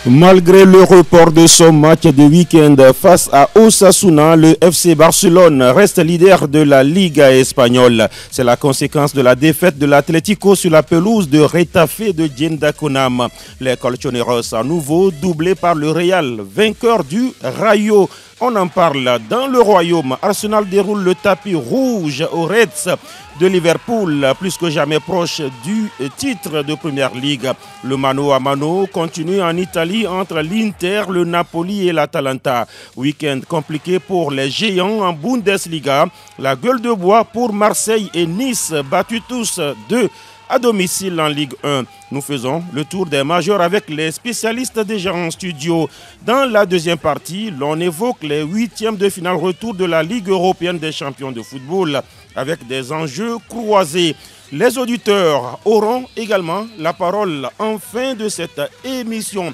Malgré le report de son match de week-end face à Osasuna, le FC Barcelone reste leader de la Liga espagnole. C'est la conséquence de la défaite de l'Atlético sur la pelouse de Retafe de Gendaconam. Les Colchoneros à nouveau doublés par le Real, vainqueur du Rayo. On en parle dans le Royaume. Arsenal déroule le tapis rouge aux Reds de Liverpool, plus que jamais proche du titre de Première Ligue. Le mano à mano continue en Italie entre l'Inter, le Napoli et l'Atalanta. Week-end compliqué pour les géants en Bundesliga. La gueule de bois pour Marseille et Nice, battus tous 2 à domicile en Ligue 1. Nous faisons le tour des majors avec les spécialistes déjà en studio. Dans la deuxième partie, l'on évoque les huitièmes de finale retour de la Ligue européenne des champions de football avec des enjeux croisés. Les auditeurs auront également la parole en fin de cette émission.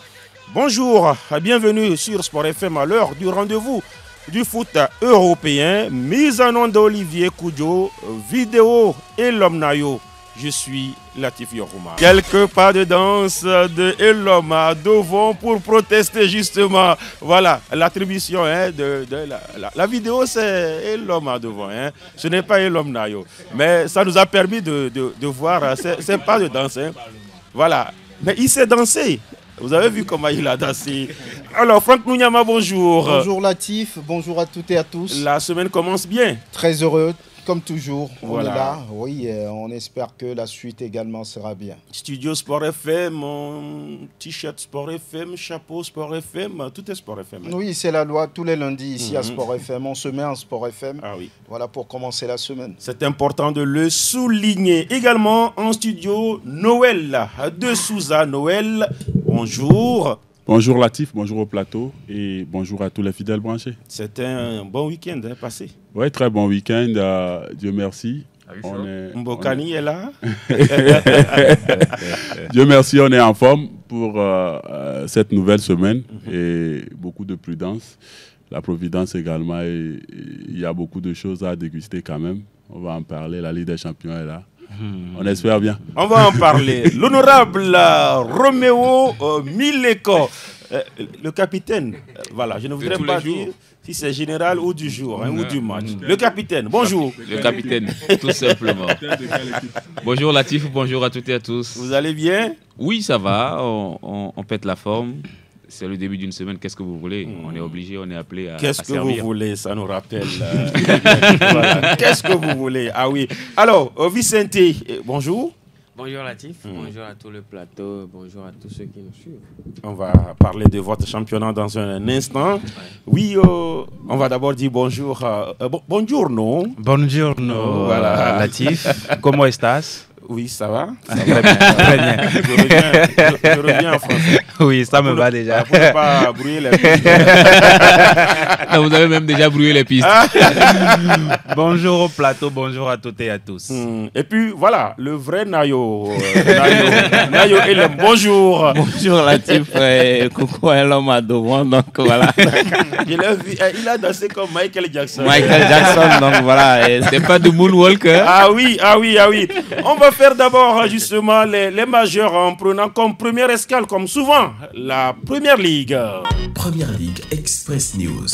Bonjour, bienvenue sur Sport FM à l'heure du rendez-vous du foot européen. Mise en onde d'Olivier Koudio, vidéo et l'homme Nayo. Je suis Latif Yorouma. Quelques pas de danse de Eloma devant pour protester justement. Voilà, l'attribution de la vidéo, c'est Eloma devant. Ce n'est pas Elom Nayo. Mais ça nous a permis de voir ces pas de danse. Voilà, mais il s'est dansé. Vous avez vu comment il a dansé. Alors, Franck Nounyama, bonjour. Bonjour Latif, bonjour à toutes et à tous. La semaine commence bien. Très heureux. Comme toujours, voilà. On est là. Oui, on espère que la suite également sera bien. Studio Sport FM, mon t-shirt Sport FM, chapeau Sport FM, tout est Sport FM. Oui, c'est la loi. Tous les lundis ici à Sport FM, on se met en Sport FM. Ah oui. Voilà pour commencer la semaine. C'est important de le souligner. Également en studio, Noël de Souza. Noël, bonjour. Bonjour Latif, bonjour au plateau et bonjour à tous les fidèles branchés. C'était un bon week-end passé. Oui, très bon week-end, Dieu merci. Mbokani est là. Dieu merci, on est en forme pour cette nouvelle semaine et beaucoup de prudence. La providence également, et il y a beaucoup de choses à déguster quand même. On va en parler, la Ligue des Champions est là. On espère bien. On va en parler. L'honorable Roméo Mileko, le capitaine. Voilà, je ne voudrais pas dire si c'est général ou du jour ou du match. Le capitaine, bonjour. Le capitaine, tout simplement. Bonjour Latif, bonjour à toutes et à tous. Vous allez bien? Oui, ça va, on pète la forme. C'est le début d'une semaine, qu'est-ce que vous voulez? On est obligé, on est appelé à qu'est-ce que servir. vous voulez? Ça nous rappelle. Voilà. Qu'est-ce que vous voulez? Ah oui. Alors, Vicente, bonjour. Bonjour Latif, bonjour à tout le plateau, bonjour à tous ceux qui nous suivent. On va parler de votre championnat dans un instant. Oui, on va d'abord dire bonjour. Bonjour, non? Bonjour, voilà. Latif. Comment estás? Oui, ça va. Ça va très bien. Je reviens en français. Oui, ça me va déjà. Pour ne pas brouiller les pistes. Non, vous avez même déjà brouillé les pistes. Bonjour au plateau, bonjour à toutes et à tous. Et puis voilà, le vrai Nayo. Nayo Elem, bonjour. Bonjour Latif, coucou Elom à devant, donc voilà. Je l'ai vu, il a dansé comme Michael Jackson. Michael Jackson, donc voilà. C'est pas du moonwalk. Ah oui. On va faire d'abord justement les majeurs en prenant comme première escale, comme souvent, la Première Ligue. Première Ligue Express News.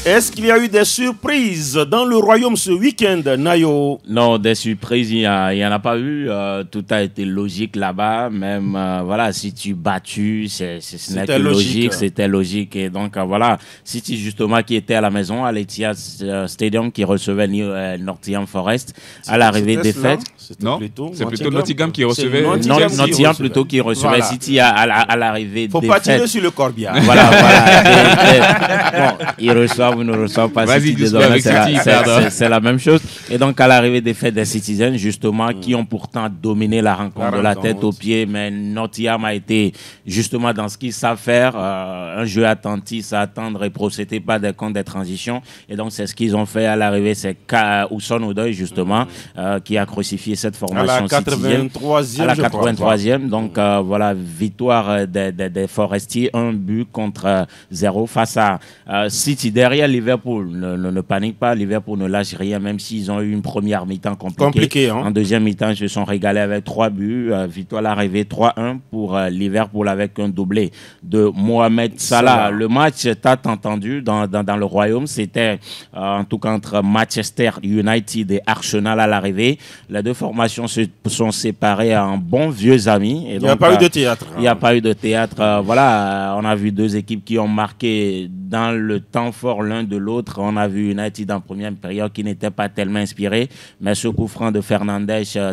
Est-ce qu'il y a eu des surprises dans le royaume ce week-end, Nayo? Non, des surprises, il n'y en a pas eu. Tout a été logique là-bas. Même, voilà, si tu battu, ce n'est que logique. C'était logique. Et donc, voilà, City, justement, qui était à la maison, à l'Etihad Stadium, qui recevait Nottingham Forest à l'arrivée des fêtes. Non, c'est plutôt Nottingham qui recevait. Nottingham plutôt qui recevait voilà. City à l'arrivée des fêtes. Faut pas tirer sur le corbillard. Voilà. Bon, ils reçoivent ou ne reçoivent pas City, désormais, c'est la même chose. Et donc, à l'arrivée des fêtes des Citizens, justement, qui ont pourtant dominé la rencontre de la tête aux pieds, mais Nottingham a été justement dans ce qu'ils savent faire, un jeu attentif, à attendre et procéder pas des comptes des transitions. Et donc, c'est ce qu'ils ont fait à l'arrivée. C'est Hudson Odoi, justement, qui a crucifié cette formation citizen. À la 83e. Donc, voilà, victoire des Forestiers, 1 but contre 0 face à City. Derrière, derrière, Liverpool ne panique pas. Liverpool ne lâche rien, même s'ils ont eu une première mi-temps compliquée. En deuxième mi-temps, ils se sont régalés avec 3 buts. Victoire à l'arrivée 3-1 pour Liverpool avec un doublé de Mohamed Salah. Le match, t'as entendu, dans le Royaume, c'était en tout cas entre Manchester United et Arsenal à l'arrivée. Les deux formations se sont séparées en bons vieux amis. Et il n'y a pas eu de théâtre. Il n'y a pas eu de théâtre. Voilà, on a vu deux équipes qui ont marqué dans le temps fort l'un de l'autre. On a vu United en première période qui n'était pas tellement inspiré, mais ce coup franc de Fernandes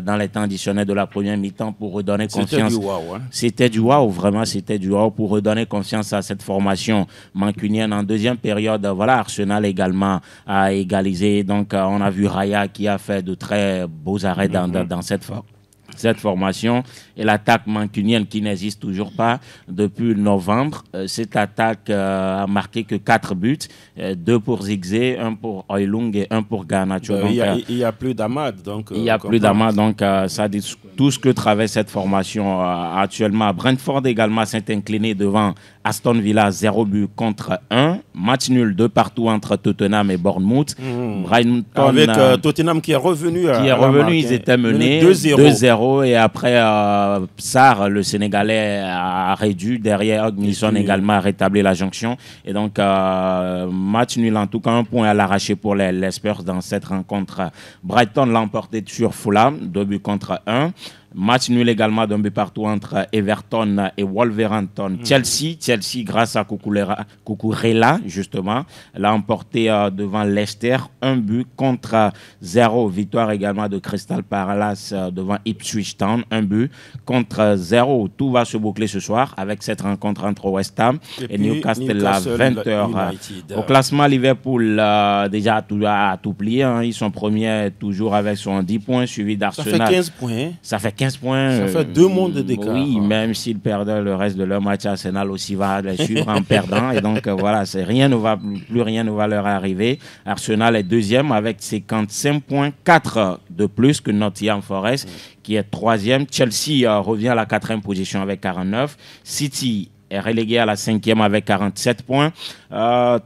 dans les temps additionnels de la première mi-temps pour redonner confiance. C'était du wow, hein. C'était du wow, vraiment, c'était du wow pour redonner confiance à cette formation mancunienne. En deuxième période, voilà, Arsenal également a égalisé. Donc, on a vu Raya qui a fait de très beaux arrêts dans cette formation et l'attaque mancunienne qui n'existe toujours pas depuis novembre. Cette attaque a marqué que 4 buts, 2 pour Zigzé, 1 pour Højlund et 1 pour Garnacho. Il n'y a plus d'Amad. Il n'y a plus d'Amad, donc ça dit tout ce que traverse cette formation actuellement. Brentford également s'est incliné devant Aston Villa, 0 but contre 1. Match nul 2 partout entre Tottenham et Bournemouth. Brighton, avec Tottenham qui est revenu. Ils étaient menés 2-0. Et après, Sarr, le Sénégalais, a réduit. Derrière, Hugminson également a rétabli la jonction. Et donc, match nul, en tout cas, 1 point à l'arraché pour les Spurs dans cette rencontre. Brighton l'a emporté sur Fulham, 2 buts contre 1. Match nul également d'un but partout entre Everton et Wolverhampton. Chelsea, grâce à Cucurella, justement, l'a emporté devant Leicester. 1 but contre 0. Victoire également de Crystal Palace devant Ipswich Town. 1 but contre 0. Tout va se boucler ce soir avec cette rencontre entre West Ham et Newcastle à 20h. Au classement, Liverpool déjà a tout plié. Hein. Ils sont premiers toujours avec son 10 points, suivi d'Arsenal. Ça fait 15 points. Ça fait 15 points. Ça fait 2 mondes d'écart. Oui, même s'ils perdaient le reste de leur match, Arsenal aussi va les suivre en perdant. Et donc, voilà, plus rien ne va leur arriver. Arsenal est deuxième avec 55 points, 4 de plus que Nottingham Forest, qui est troisième. Chelsea revient à la 4e position avec 49. City est relégué à la 5e avec 47 points.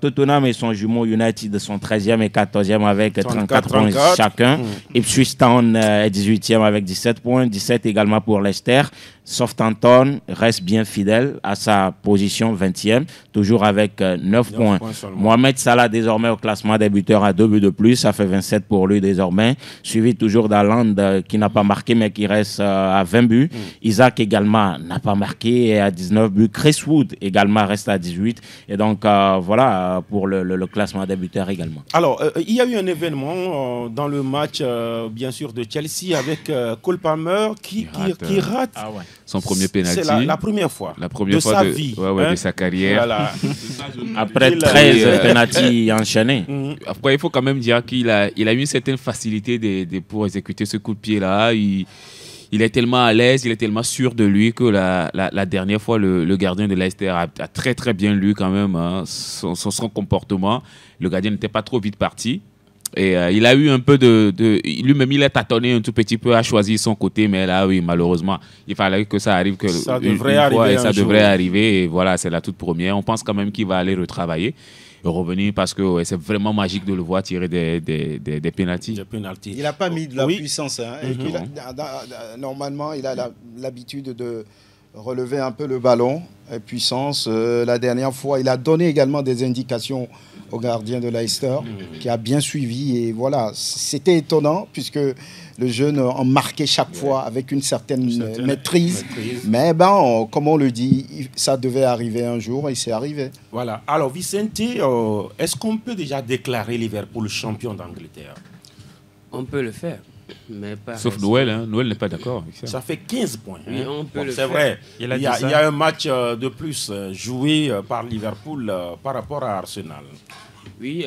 Tottenham et son jumeau United sont 13e et 14e avec 34 points chacun. Ipswich Town est 18e avec 17 points. 17 également pour Leicester. Southampton reste bien fidèle à sa position 20e, toujours avec 9 points. Mohamed Salah désormais au classement des buteurs à 2 buts de plus. Ça fait 27 pour lui désormais. Suivi toujours d'Haaland qui n'a pas marqué mais qui reste à 20 buts. Isaac également n'a pas marqué et à 19 buts. Chris Wood également reste à 18. Et donc voilà pour le classement des buteurs également. Alors, il y a eu un événement dans le match bien sûr de Chelsea avec Cole Palmer qui rate. Ah ouais. Son premier pénalty. C'est la première fois. La première fois sa vie. De sa carrière. Voilà. Après 13 pénaltys enchaînés. Après, il faut quand même dire qu'il a eu une certaine facilité pour exécuter ce coup de pied-là. Il est tellement à l'aise, il est tellement sûr de lui que la dernière fois, le gardien de Leicester a très très bien lu quand même son comportement. Le gardien n'était pas trop vite parti. Et il a eu un peu lui-même il a tâtonné un tout petit peu, a choisi son côté, mais là oui, malheureusement il fallait que ça arrive ça devrait arriver et voilà, c'est la toute première. On pense quand même qu'il va aller retravailler et revenir parce que c'est vraiment magique de le voir tirer des pénaltys. Il n'a pas mis de la puissance hein. Normalement il a l'habitude de relever un peu le ballon, puissance. La dernière fois, il a donné également des indications au gardien de Leicester, qui a bien suivi. Et voilà, c'était étonnant, puisque le jeune en marquait chaque fois avec une certaine maîtrise. Mais comme on le dit, ça devait arriver un jour et c'est arrivé. Voilà. Alors, Vicente, est-ce qu'on peut déjà déclarer Liverpool champion d'Angleterre? On peut le faire. Mais pas sauf Noël, hein. Noël n'est pas d'accord avec ça. Ça fait 15 points. Oui, on peut le c'est faire. Vrai. Il y a un match de plus joué par Liverpool par rapport à Arsenal. Oui,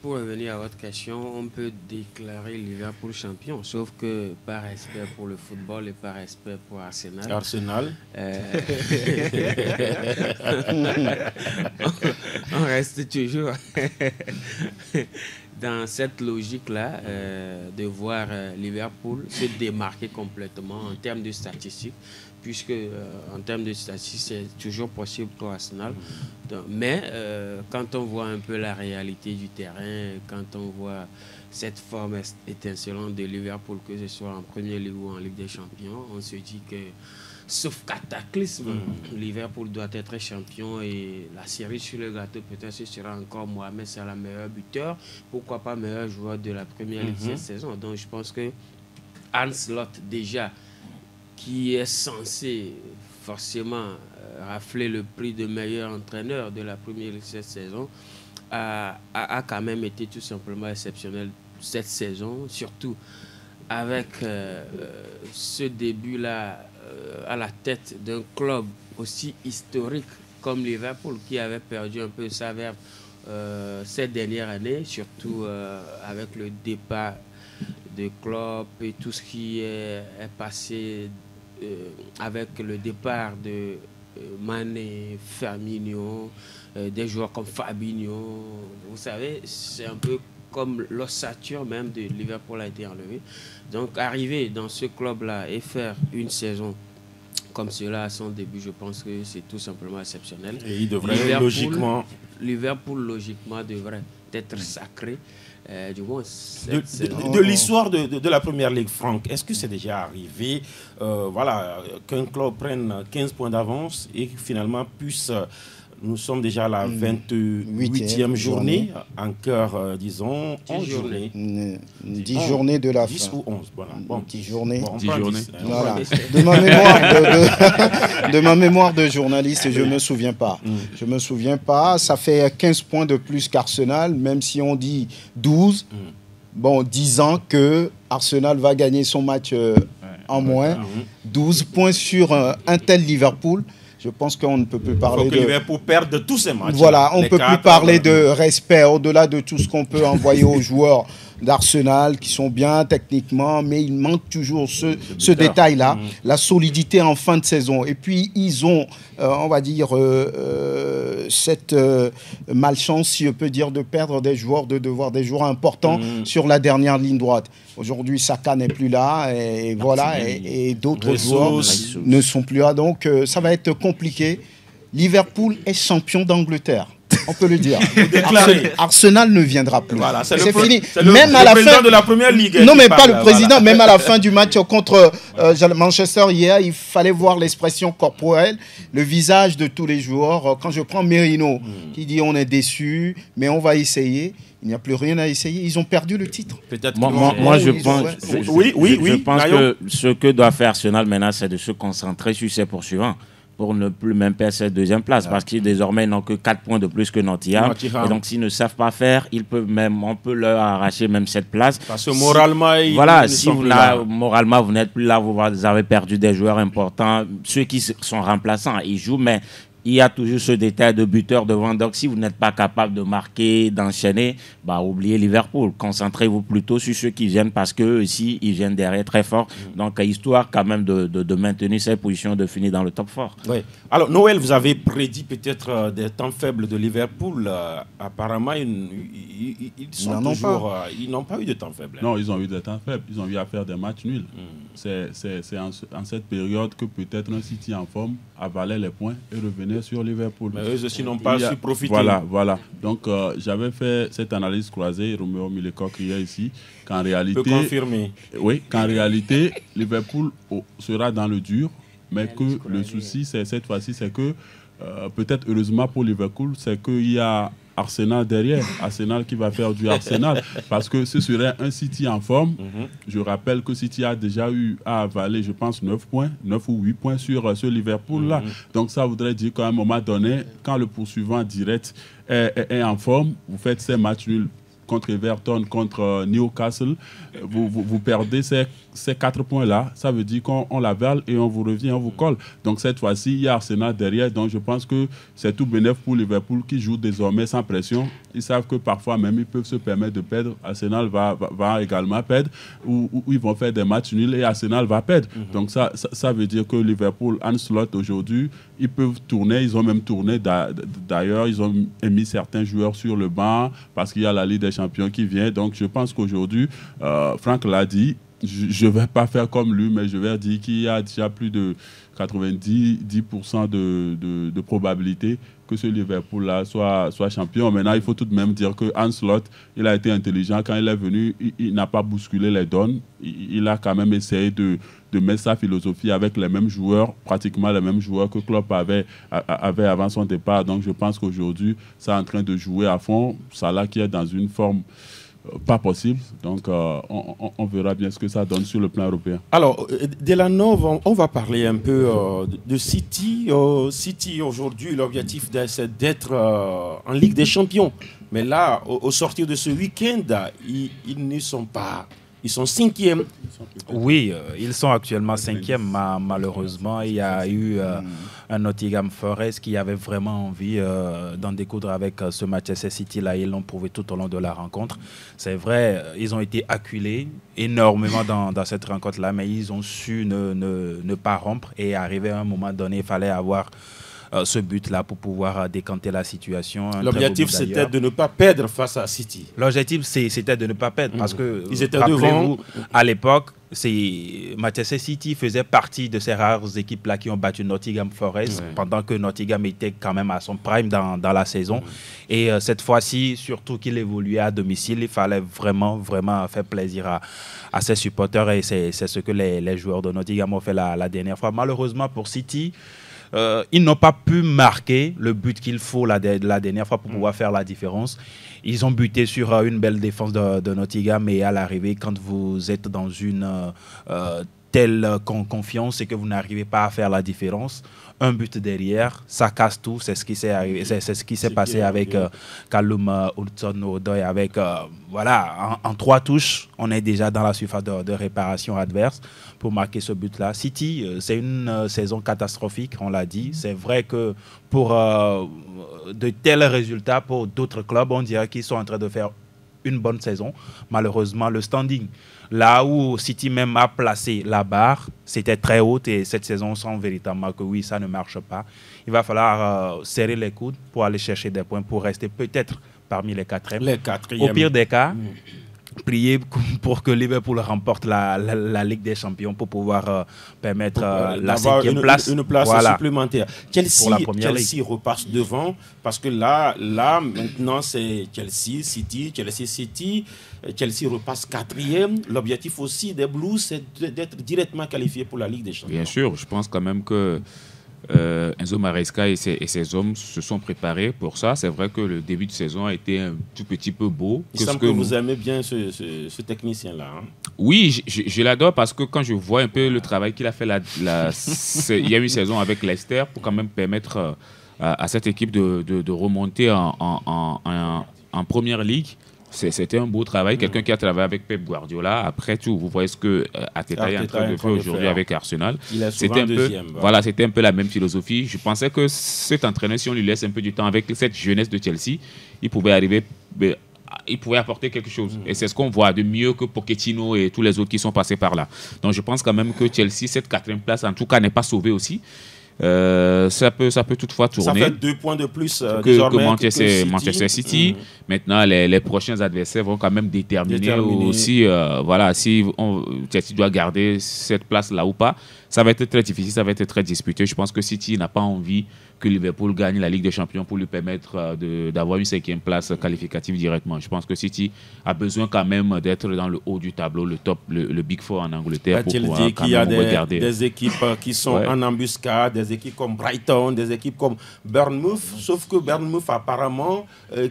pour revenir à votre question, on peut déclarer Liverpool champion, sauf que par respect pour le football et par respect pour Arsenal. On reste toujours dans cette logique-là, de voir Liverpool se démarquer complètement en termes de statistiques, puisque en termes de statistiques, c'est toujours possible pour Arsenal. Donc, mais quand on voit un peu la réalité du terrain, quand on voit cette forme étincelante de Liverpool, que ce soit en Première Ligue ou en Ligue des Champions, on se dit que, sauf cataclysme, Liverpool doit être champion et la série sur le gâteau, peut-être ce sera encore Mohamed Salah, meilleur buteur, pourquoi pas meilleur joueur de la Première Ligue cette saison. Donc je pense que Arne Slot, déjà, qui est censé forcément rafler le prix de meilleur entraîneur de la Première Ligue cette saison, a quand même été tout simplement exceptionnel cette saison, surtout avec ce début-là à la tête d'un club aussi historique comme Liverpool, qui avait perdu un peu sa verve ces dernières années, surtout avec le départ de Klopp et tout ce qui est passé avec le départ de Mané, Firmino, des joueurs comme Fabinho. Vous savez, c'est un peu comme l'ossature même de Liverpool a été enlevée. Donc arriver dans ce club-là et faire une saison comme cela à son début, je pense que c'est tout simplement exceptionnel. Et il devrait Liverpool, logiquement, devrait être sacré. Du moins, de l'histoire de la Première Ligue, Franck, est-ce que c'est déjà arrivé qu'un club prenne 15 points d'avance et finalement puisse... Nous sommes déjà à la 28e journée, en cœur, disons, 11 journées. 10 journées de la 10 fin. 10 ou 11, voilà. Bon, 10 journées. Bon, 10 journées. Voilà. De ma mémoire de journaliste, je ne me souviens pas. Je me souviens pas. Ça fait 15 points de plus qu'Arsenal, même si on dit 12. Bon, 10 ans que Arsenal va gagner son match en moins. 12 points sur un tel Liverpool. Je pense qu'on ne peut plus parler que Liverpool perde tous ses matchs. Voilà, on ne peut plus parler de respect au-delà de tout ce qu'on peut envoyer aux joueurs d'Arsenal qui sont bien techniquement, mais il manque toujours ce détail-là, la solidité en fin de saison. Et puis, ils ont, on va dire, cette malchance, si je peux dire, de perdre des joueurs, de devoir des joueurs importants sur la dernière ligne droite. Aujourd'hui, Saka n'est plus là, et voilà, et d'autres joueurs ne sont plus là. Donc, ça va être compliqué. Liverpool est champion d'Angleterre. On peut le dire. Arsenal ne viendra plus. Voilà, c'est fini. Même à la président fin de la Première Ligue. Non, mais pas le président. Même à la fin du match contre Manchester hier, il fallait voir l'expression corporelle, le visage de tous les joueurs. Quand je prends Merino, qui dit on est déçu, mais on va essayer. Il n'y a plus rien à essayer. Ils ont perdu le titre. Moi, je pense que ce que doit faire Arsenal maintenant, c'est de se concentrer sur ses poursuivants, pour ne plus même perdre cette deuxième place, parce qu'ils désormais n'ont que 4 points de plus que Nottingham. Et donc s'ils ne savent pas faire, on peut leur arracher même cette place. Parce que moralement, moralement vous n'êtes plus là, vous avez perdu des joueurs importants, ceux qui sont remplaçants, ils jouent, mais il y a toujours ce détail de buteur devant. Donc, si vous n'êtes pas capable de marquer, d'enchaîner, oubliez Liverpool. Concentrez-vous plutôt sur ceux qui viennent, parce qu'eux aussi, ils viennent derrière très fort. Donc, histoire quand même de maintenir ces positions, de finir dans le top 4. Oui. Alors, Noël, vous avez prédit peut-être des temps faibles de Liverpool. Apparemment, ils n'ont pas eu de temps faibles. Non, ils ont eu des temps faibles. Ils ont eu à faire des matchs nuls. C'est en cette période que peut-être un City en forme avalait les points et revenait sur Liverpool. Mais eux aussi n'ont pas su profiter. Voilà. Donc, j'avais fait cette analyse croisée, Roméo Milecoq hier ici, qu'en réalité... peut confirmer. Oui, qu'en réalité, Liverpool sera dans le dur, mais que le souci, cette fois-ci, c'est que, peut-être heureusement pour Liverpool, c'est qu'il y a Arsenal derrière, Arsenal qui va faire du Arsenal, parce que ce serait un City en forme. Je rappelle que City a déjà eu à avaler, je pense, 9 ou 8 points sur ce Liverpool-là. Donc ça voudrait dire qu'à un moment donné, quand le poursuivant direct est en forme, vous faites ces matchs nuls contre Everton, contre Newcastle, vous perdez ces 4 points-là. Ça veut dire qu'on l'avale et on vous revient, on vous colle. Donc cette fois-ci, il y a Arsenal derrière. Donc je pense que c'est tout bénéf pour Liverpool qui joue désormais sans pression. Ils savent que parfois même ils peuvent se permettre de perdre. Arsenal va également perdre, ou ils vont faire des matchs nuls et Arsenal va perdre. Donc ça veut dire que Liverpool, Arne Slot aujourd'hui, ils peuvent tourner. Ils ont même tourné. D'ailleurs, ils ont mis certains joueurs sur le banc parce qu'il y a la Ligue des Champions qui vient. Donc, je pense qu'aujourd'hui, Franck l'a dit, je ne vais pas faire comme lui, mais je vais dire qu'il y a déjà plus de 90% de probabilité que ce Liverpool-là soit champion. Maintenant, il faut tout de même dire que Hans Slot, il a été intelligent. Quand il est venu, il n'a pas bousculé les donnes. Il a quand même essayé de mettre sa philosophie avec les mêmes joueurs, pratiquement les mêmes joueurs que Klopp avait avant son départ. Donc, je pense qu'aujourd'hui, c'est en train de jouer à fond. Salah qui est dans une forme pas possible. Donc, on verra bien ce que ça donne sur le plan européen. Alors, Delanov, on va parler un peu de City. City, aujourd'hui, l'objectif, c'est d'être en Ligue des Champions. Mais là, au sortir de ce week-end, ils ne sont pas... Ils sont 5e. Oui, ils sont actuellement 5e. Malheureusement, il y a eu un Nottingham Forest qui avait vraiment envie d'en découdre avec ce Manchester City-là. Ils l'ont prouvé tout au long de la rencontre. C'est vrai, ils ont été acculés énormément dans cette rencontre-là, mais ils ont su ne pas rompre et arriver à un moment donné, il fallait avoir ce but-là pour pouvoir décanter la situation. L'objectif, c'était de ne pas perdre face à City. L'objectif, c'était de ne pas perdre parce que, ils étaient devant. À l'époque, Manchester City faisait partie de ces rares équipes-là qui ont battu Nottingham Forest pendant que Nottingham était quand même à son prime dans la saison. Et cette fois-ci, surtout qu'il évoluait à domicile, il fallait vraiment faire plaisir à ses supporters et c'est ce que les joueurs de Nottingham ont fait la dernière fois. Malheureusement pour City, ils n'ont pas pu marquer le but qu'il faut la dernière fois pour pouvoir faire la différence. Ils ont buté sur une belle défense de Nottingham et à l'arrivée, quand vous êtes dans une telle confiance et que vous n'arrivez pas à faire la différence, un but derrière, ça casse tout. C'est ce qui s'est passé avec Callum Hudson-Odoi. Avec voilà, en 3 touches, on est déjà dans la surface de réparation adverse pour marquer ce but-là. City, c'est une saison catastrophique, on l'a dit. C'est vrai que pour de tels résultats, pour d'autres clubs, on dirait qu'ils sont en train de faire une bonne saison. Malheureusement, le standing, là où City même a placé la barre, c'était très haute et cette saison, on sent véritablement que oui, ça ne marche pas. Il va falloir serrer les coudes pour aller chercher des points, pour rester peut-être parmi les 4e. Au pire des cas, prier pour que Liverpool remporte la Ligue des Champions pour pouvoir permettre la 5e place. Une place supplémentaire. Chelsea repasse devant parce que là maintenant, c'est Chelsea, City. Chelsea repasse 4e. L'objectif aussi des Blues, c'est d'être directement qualifié pour la Ligue des Champions. Bien sûr, je pense quand même que Enzo Maresca et ses hommes se sont préparés pour ça. C'est vrai que le début de saison a été un tout petit peu beau. Il semble que vous aimez bien ce technicien-là. Hein? Oui, je l'adore parce que quand je vois un peu le travail qu'il a fait, il y a une saison avec Leicester pour quand même permettre à cette équipe de remonter en Première Ligue. C'était un beau travail. Quelqu'un qui a travaillé avec Pep Guardiola. Après tout, vous voyez ce que Arteta est en train de faire aujourd'hui avec Arsenal. C'était un peu la même philosophie. Je pensais que cet entraîneur, si on lui laisse un peu du temps avec cette jeunesse de Chelsea, il pouvait apporter quelque chose. Et c'est ce qu'on voit de mieux que Pochettino et tous les autres qui sont passés par là. Donc je pense quand même que Chelsea, cette 4e place, en tout cas, n'est pas sauvée aussi. Ça peut toutefois tourner. Ça fait 2 points de plus que Manchester City. Maintenant, les prochains adversaires vont quand même déterminer. Aussi si Chelsea doit garder cette place là ou pas. Ça va être très difficile, ça va être très disputé. Je pense que City n'a pas envie que Liverpool gagne la Ligue des Champions pour lui permettre d'avoir une 5e place qualificative directement. Je pense que City a besoin quand même d'être dans le haut du tableau, le top, le Big Four en Angleterre. Pour pouvoir qu'il y a des équipes qui sont en embuscade, des équipes comme Brighton, des équipes comme Bournemouth, sauf que Bournemouth apparemment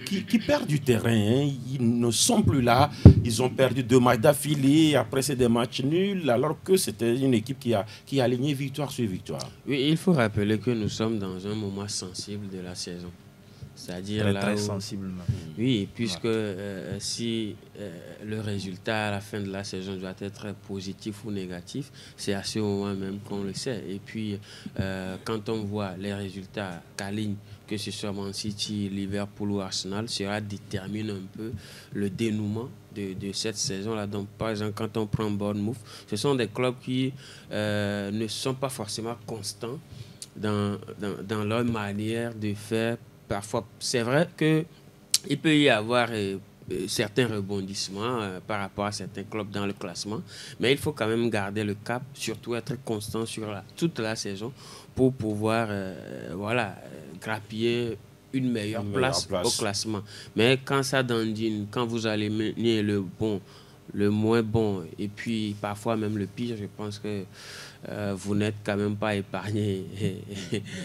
qui perd du terrain. Hein. Ils ne sont plus là. Ils ont perdu 2 matchs d'affilée. Après, c'est des matchs nuls, alors que c'était une équipe qui a aligné victoire sur victoire. Oui, il faut rappeler que nous sommes dans un moment sensible de la saison. C'est-à-dire très sensible. Oui, puisque si le résultat à la fin de la saison doit être positif ou négatif, c'est à ce moment même qu'on le sait. Et puis, quand on voit les résultats qu'alignent, que ce soit Man City, Liverpool ou Arsenal, cela détermine un peu le dénouement de cette saison-là. Donc, par exemple, quand on prend Bournemouth, ce sont des clubs qui ne sont pas forcément constants dans leur manière de faire. Parfois, c'est vrai qu'il peut y avoir certains rebondissements par rapport à certains clubs dans le classement. Mais il faut quand même garder le cap, surtout être constant sur toute la saison pour pouvoir grappiller une meilleure place au classement. Mais quand ça dandine, quand vous allez mener le bon, le moins bon et puis parfois même le pire, je pense que vous n'êtes quand même pas épargné.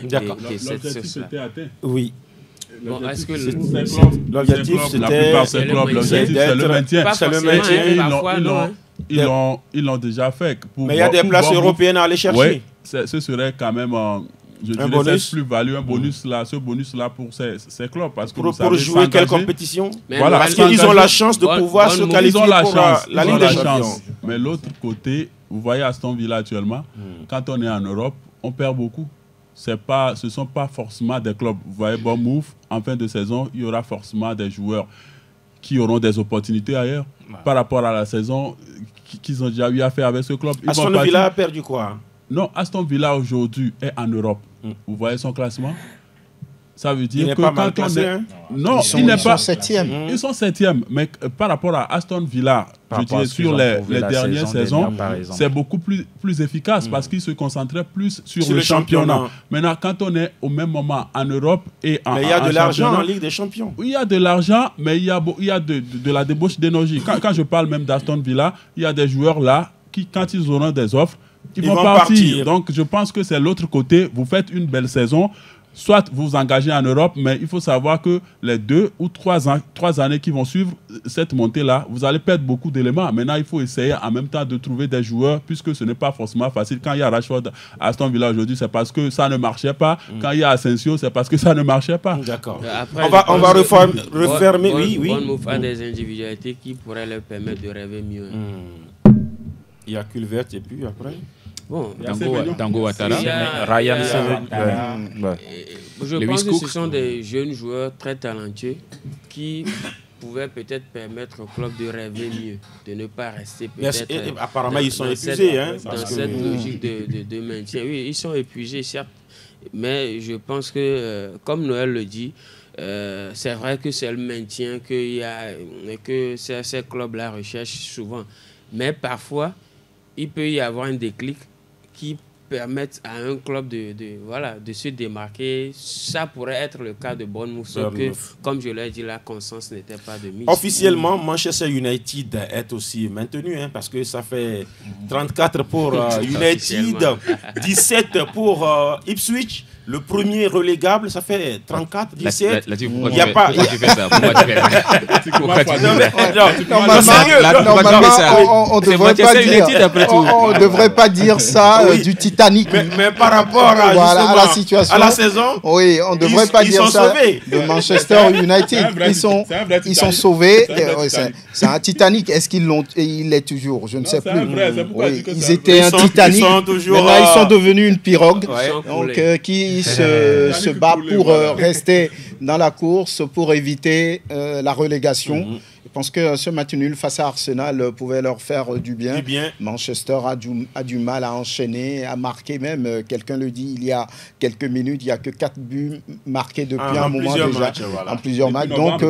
D'accord. L'objectif était atteint. Oui. Bon, est-ce que l'objectif c'était le maintien? C'est le maintien. Ils l'ont déjà fait. Mais il y a des places européennes à aller chercher. Oui, ce serait quand même je dirais cette plus-value, un bonus là, ce bonus-là pour ces clubs. Parce que pour jouer quelle compétition? Voilà, parce qu'ils ont la chance de pouvoir se qualifier pour la Ligue des Champions. Mais l'autre côté, vous voyez Aston Villa actuellement, quand on est en Europe, on perd beaucoup. Ce ne sont pas forcément des clubs. Vous voyez Bournemouth, en fin de saison, il y aura forcément des joueurs qui auront des opportunités ailleurs par rapport à la saison qu'ils ont déjà eu à faire avec ce club. Aston Villa a perdu quoi? Non, Aston Villa aujourd'hui est en Europe. Vous voyez son classement? Ça veut dire que quand on est... Non, il n'est pas 7e. Ils sont 7e, mais par rapport à Aston Villa, je dirais sur les dernières saisons, c'est beaucoup plus efficace parce qu'ils se concentraient plus sur le championnat. Maintenant, quand on est au même moment en Europe et en mais il y a de l'argent en Ligue des Champions. Oui, il y a de l'argent, mais il y a de la débauche d'énergie. Quand je parle même d'Aston Villa, il y a des joueurs là qui, quand ils auront des offres, ils vont partir. Donc, je pense que c'est l'autre côté. Vous faites une belle saison. Soit vous vous engagez en Europe, mais il faut savoir que les 2 ou 3 années qui vont suivre cette montée-là, vous allez perdre beaucoup d'éléments. Maintenant, il faut essayer en même temps de trouver des joueurs, puisque ce n'est pas forcément facile. Quand il y a Rashford à Aston Villa aujourd'hui, c'est parce que ça ne marchait pas. Quand il y a Asensio, c'est parce que ça ne marchait pas. D'accord. On va refermer. Oui. Bournemouth a des individualités qui pourraient leur permettre de rêver mieux. Il y a Culvert et puis après... Bon, Dango Ouattara, Ryan je pense que ce sont des jeunes joueurs très talentueux qui pouvaient peut-être permettre au club de rêver mieux, de ne pas rester peut-être... Apparemment, ils sont épuisés. Dans cette logique de maintien. Oui, ils sont épuisés, certes. Mais je pense que, comme Noël le dit, c'est vrai que c'est le maintien que ces clubs-là recherchent souvent. Mais parfois, il peut y avoir un déclic qui permettent à un club de se démarquer. Ça pourrait être le cas de Bournemouth, sauf que, comme je l'ai dit, la constance n'était pas de mise. Officiellement, Manchester United est aussi maintenu, parce que ça fait 34 pour United, 17 pour Ipswich. Le premier relégable, ça fait 34, 17. Il n'y a pas... Normalement, on ne devrait pas dire ça du Titanic. Mais par rapport à la situation, à la saison, oui, on ne devrait pas dire ça de Manchester United. Ils sont sauvés. C'est un Titanic. Est-ce qu'il l'est toujours? Je ne sais plus. Ils étaient un Titanic. Maintenant, ils sont devenus une pirogue. Donc, qui se bat pour rester dans la course, pour éviter la relégation. Je pense que ce match nul face à Arsenal pouvait leur faire du bien. Manchester a du mal à enchaîner, à marquer même. Quelqu'un le dit il y a quelques minutes, il n'y a que 4 buts marqués depuis un moment déjà. En plusieurs matchs. Donc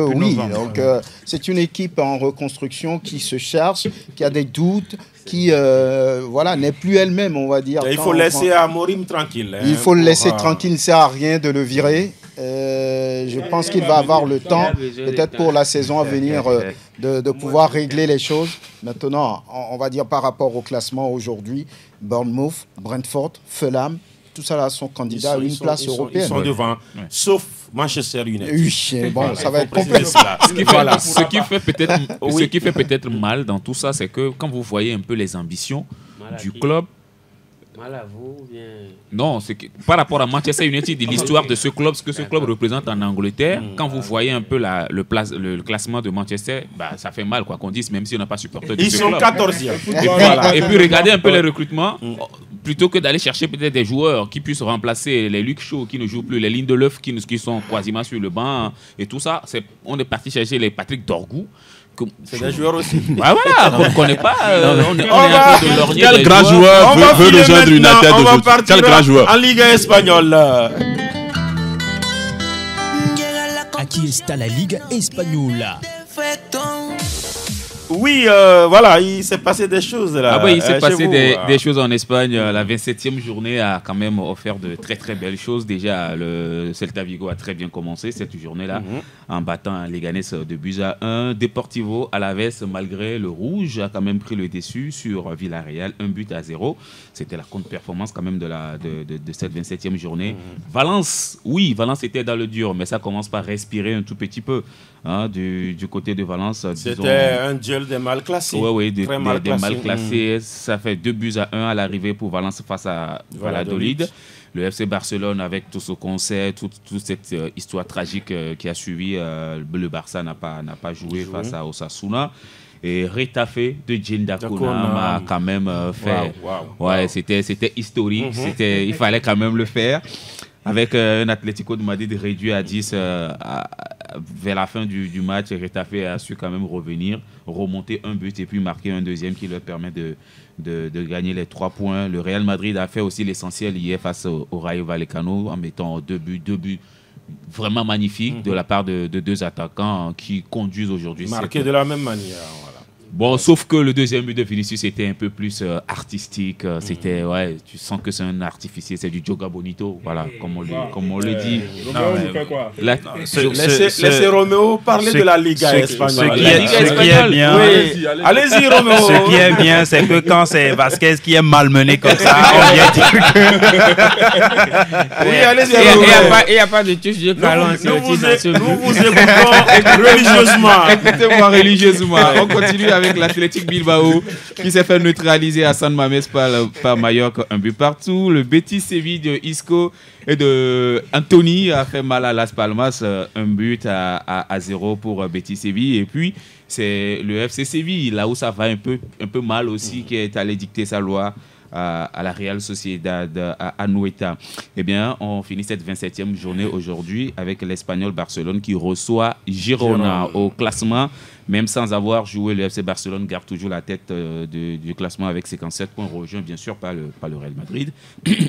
c'est une équipe en reconstruction qui se cherche, qui a des doutes, qui n'est plus elle-même, on va dire. Il faut laisser Amorim tranquille. Il faut le laisser tranquille, il ne sert à rien de le virer. Je pense qu'il va avoir le temps, peut-être pour la saison à venir, de pouvoir régler les choses. Maintenant, on va dire par rapport au classement aujourd'hui, Bournemouth, Brentford, Fulham, tout ça là sont candidats à une place européenne. Ils sont devant, sauf Manchester United. Oui, bon, ça va être complexe. Ce qui fait peut-être mal dans tout ça, c'est que quand vous voyez un peu les ambitions du club, mal à vous, bien... Non, c'est que, par rapport à Manchester United, l'histoire de ce club, ce que ce club représente en Angleterre, quand vous voyez un peu le classement de Manchester, ça fait mal, quoi qu'on dise, même si on n'a pas supporté de ce club. Ils sont 14e. Et puis regardez un peu les recrutements, plutôt que d'aller chercher peut-être des joueurs qui puissent remplacer les Luke Shaw qui ne jouent plus, les Lindelof qui sont quasiment sur le banc et tout ça. On est parti chercher les Patrick Dorgu. C'est des joueurs aussi. Voilà, on ne connaît pas. Quel grand joueur veut rejoindre United aujourd'hui? Quel grand joueur? En Ligue espagnole. Aquí está la Liga Española. Oui, voilà, il s'est passé des choses là. Ah bah, il s'est passé des choses en Espagne. La 27e journée a quand même offert de très très belles choses. Déjà, le Celta Vigo a très bien commencé cette journée-là en battant Leganés de buts à 1. Deportivo Alavés, malgré le rouge, a quand même pris le dessus sur Villarreal, 1-0. C'était la contre-performance quand même de cette 27e journée. Valence était dans le dur, mais ça commence par respirer un tout petit peu. Du côté de Valence. C'était un duel des mal classés. Oui, des mal classés. Ça fait 2-1 à l'arrivée pour Valence face à Valladolid. Le FC Barcelone, avec tout ce qu'on sait, toute cette histoire tragique qui a suivi, le Barça n'a pas joué face à Osasuna. Et Retafe de Djenda Konam a quand même fait. Ouais, c'était historique. Il fallait quand même le faire. Avec un Atlético de Madrid réduit à 10 vers la fin du match, Retafe a su quand même remonter un but et puis marquer un deuxième qui leur permet de gagner les 3 points. Le Real Madrid a fait aussi l'essentiel hier face au Rayo Vallecano en mettant deux buts vraiment magnifiques de la part de 2 attaquants qui conduisent aujourd'hui. Marqués de la même manière, voilà. Bon, sauf que le deuxième but de Vinicius était un peu plus artistique. C'était, tu sens que c'est un artificier, c'est du Joga Bonito, voilà, comme on le dit. Laissez Roméo parler de la Liga espagnole. Ce qui est bien, allez-y Roméo. Ce qui est bien, c'est que quand c'est Vasquez qui est malmené comme ça, on vient dire que... Oui, allez-y Roméo. Il n'y a pas de touche de ballon. Nous vous écoutons religieusement. Écoutez-moi religieusement. On continue avec l'Athletic Bilbao qui s'est fait neutraliser à San Mamés par Mallorca, 1 partout. Le Betis Séville de Isco et de Anthony a fait mal à Las Palmas, 1-0 pour Betis Séville. Et puis c'est le FC Séville, là où ça va un peu mal aussi, qui est allé dicter sa loi à la Real Sociedad à Anoeta. Eh bien, on finit cette 27e journée aujourd'hui avec l'Espagnol Barcelone qui reçoit Girona au classement. Même sans avoir joué, le FC Barcelone garde toujours la tête du classement avec 57 points, rejoint bien sûr par le Real Madrid.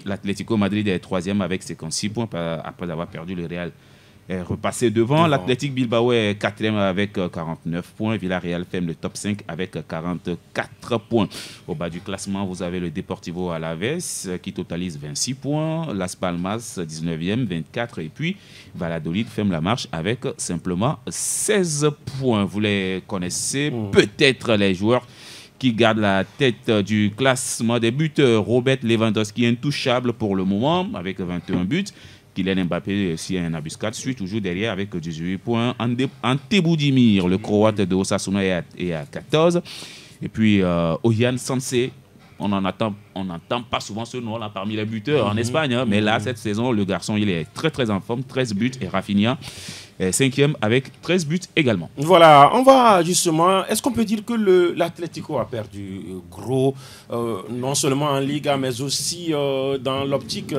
L'Atlético Madrid est 3e avec 56 points après avoir perdu le Real. Est repassé devant. L'Athletic Bilbao est 4e avec 49 points. Villarreal ferme le top 5 avec 44 points. Au bas du classement, vous avez le Deportivo Alavés qui totalise 26 points. Las Palmas 19e, 24. Et puis Valladolid ferme la marche avec simplement 16 points. Vous les connaissez peut-être, les joueurs qui gardent la tête du classement des buteurs. Robert Lewandowski intouchable pour le moment avec 21 buts. Kylian Mbappé, si un embuscade, suit toujours derrière avec 18 points. Ante Boudimir, le Croate de Osasuna, est à 14. Et puis Oyan Sancé, on n'entend pas souvent ce nom-là parmi les buteurs en Espagne. Mais là, cette saison, le garçon, il est très très en forme. 13 buts et Rafinha est 5e avec 13 buts également. Voilà, on va justement... Est-ce qu'on peut dire que l'Atlético a perdu gros, non seulement en Liga, mais aussi dans l'optique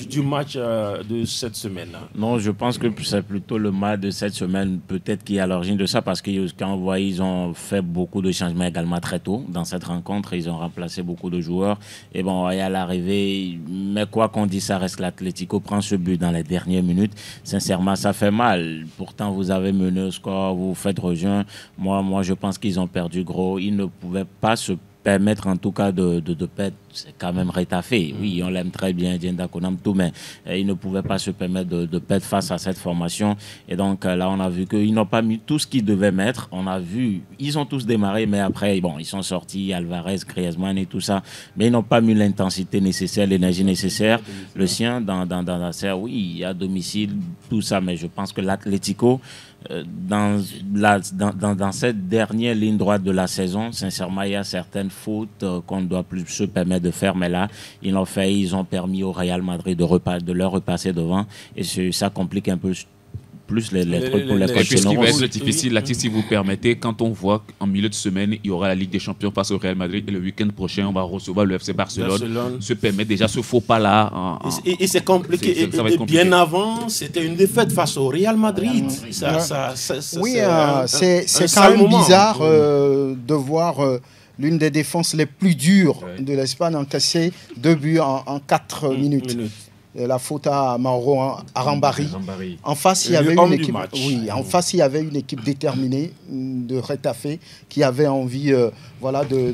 du match de cette semaine? Non, je pense que c'est plutôt le match de cette semaine peut-être qui est à l'origine de ça, parce que quand on voit, ils ont fait beaucoup de changements également très tôt dans cette rencontre. Ils ont remplacé beaucoup de joueurs. Et bon, à l'arrivée, mais quoi qu'on dise, ça reste l'Atlético prend ce but dans les dernières minutes. Sincèrement, ça fait mal. Pourtant, vous avez mené au score, vous faites rejoindre. Moi, je pense qu'ils ont perdu gros. Ils ne pouvaient pas se permettre, en tout cas, de perdre. C'est quand même Retafe. Oui, on l'aime très bien, Djenda Konam, tout, mais ils ne pouvaient pas se permettre de perdre face à cette formation. Et donc, là, on a vu qu'ils n'ont pas mis tout ce qu'ils devaient mettre. On a vu, ils ont tous démarré, mais après, bon, ils sont sortis, Alvarez, Griezmann et tout ça. Mais ils n'ont pas mis l'intensité nécessaire, l'énergie nécessaire. Le sien, dans la serre, oui, à domicile, tout ça. Mais je pense que l'Atlético, dans cette dernière ligne droite de la saison, sincèrement, il y a certaines fautes qu'on ne doit plus se permettre de faire, mais là, ils l'ont fait, ils ont permis au Real Madrid de leur repasser devant, et ça complique un peu plus les trucs pour les coachs. Ce qui va être difficile, là, si vous permettez, quand on voit qu'en milieu de semaine, il y aura la Ligue des Champions face au Real Madrid, et le week-end prochain, on va recevoir le FC Barcelone. Se permet déjà ce faux pas-là. Et c'est compliqué. Et bien avant, c'était une défaite face au Real Madrid. Oui, c'est quand même bizarre de voir l'une des défenses les plus dures de l'Espagne encaisser 2 buts en 4 minutes. la faute à Mauro Arambari. En face, il y avait une équipe. Oui, en face, il y avait une équipe déterminée de Retafe qui avait envie,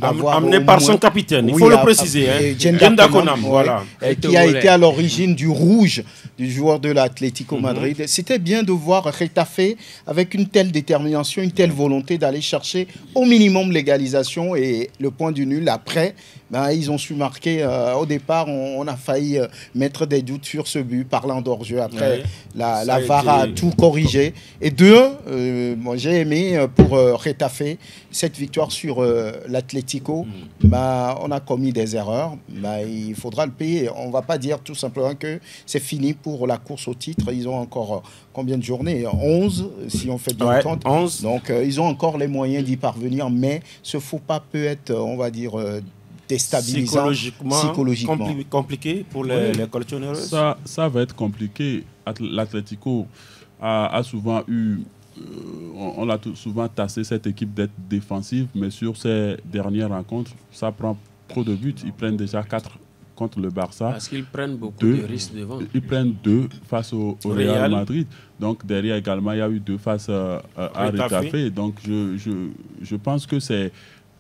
d'avoir amené par son capitaine. Il faut le préciser. Jenda Konam, voilà, qui a été à l'origine du rouge du joueur de l'Atlético Madrid. C'était bien de voir Retafe avec une telle détermination, une telle volonté d'aller chercher au minimum l'égalisation et le point du nul. Après, ils ont su marquer. Au départ, on a failli mettre des doutes sur ce but, parlant d'hors-jeu. Après, la VAR a tout corrigé. Et j'ai aimé pour Retafe cette victoire sur l'Atlético. On a commis des erreurs. Il faudra le payer. On ne va pas dire tout simplement que c'est fini pour la course au titre. Ils ont encore combien de journées? 11, si on fait bien compte. 11. Donc, ils ont encore les moyens d'y parvenir. Mais ce faux pas peut être, on va dire, déstabilisant, psychologiquement. Compliqué pour les collectionneurs. Ça va être compliqué. L'Atlético a souvent eu... on a souvent tassé cette équipe d'être défensive, mais sur ces dernières rencontres, ça prend trop de buts. Ils prennent déjà 4 contre le Barça. Parce qu'ils prennent beaucoup de risques devant. Ils prennent 2 face au Real Madrid. Donc derrière également, il y a eu 2 face à Retafe. Donc je pense que c'est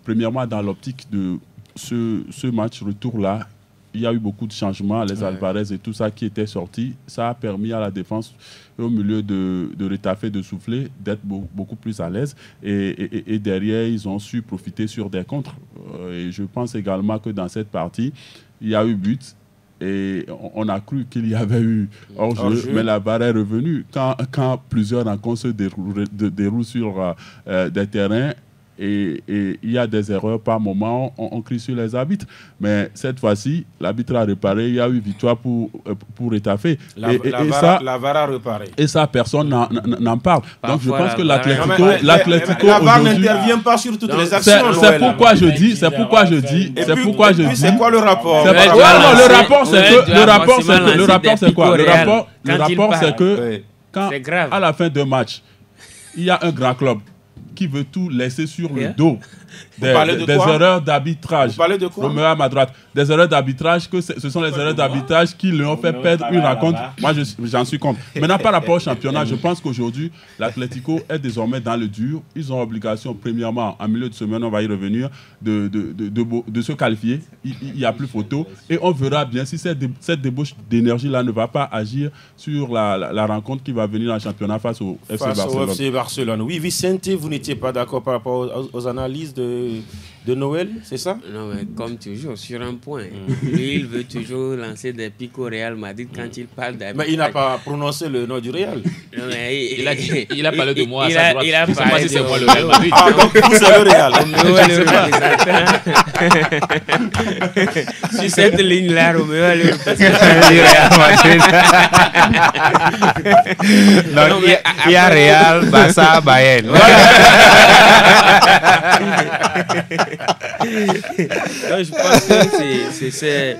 premièrement dans l'optique de ce match retour-là. Il y a eu beaucoup de changements, les Alvarez et tout ça qui était sorti. Ça a permis à la défense au milieu de Retafe de souffler, d'être beaucoup plus à l'aise. Et derrière, ils ont su profiter sur des contres. Et je pense également que dans cette partie, il y a eu but. Et on a cru qu'il y avait eu hors-jeu, mais la barre est revenue. Quand plusieurs rencontres se déroulent sur des terrains, et il y a des erreurs par moment, on crie sur les arbitres. Mais cette fois-ci, l'arbitre a réparé, il y a eu victoire pour Retafe. La VAR a réparé. Et ça, personne n'en parle. Donc je pense que l'Atlético la VAR n'intervient pas sur toutes les actions. C'est pourquoi je dis. C'est quoi le rapport? Le rapport, c'est quoi? Le rapport, c'est que quand, à la fin d'un match, il y a un grand club qui veut tout laisser sur le dos des erreurs d'arbitrage. Vous parlez de quoi? Romeo à ma droite. Des erreurs d'arbitrage, que ce sont les erreurs d'arbitrage qui lui ont fait perdre une rencontre. Moi, j'en suis contre. Maintenant, par rapport au championnat, je pense qu'aujourd'hui, l'Atlético est désormais dans le dur. Ils ont obligation, premièrement, en milieu de semaine, on va y revenir, de se qualifier. Il n'y a plus photo. Et on verra bien si cette débauche d'énergie-là ne va pas agir sur la rencontre qui va venir en championnat face au FC Barcelone. Oui, Vicente, vous n'étiez pas d'accord par rapport aux analyses de Noël, c'est ça? Non, mais comme toujours, sur un point. Lui, il veut toujours lancer des pics au Real Madrid quand il parle d'arbitrage. Mais il n'a pas prononcé le nom du Real. Non, mais il a parlé de moi à sa droite. Il a parlé de moi, le Real Madrid. Ah, donc vous, c'est le Real. Sur cette ligne-là, Roméo est le représentant du Real Madrid. Non, il y a Real, Barça, Bayern. Donc, je pense que c'est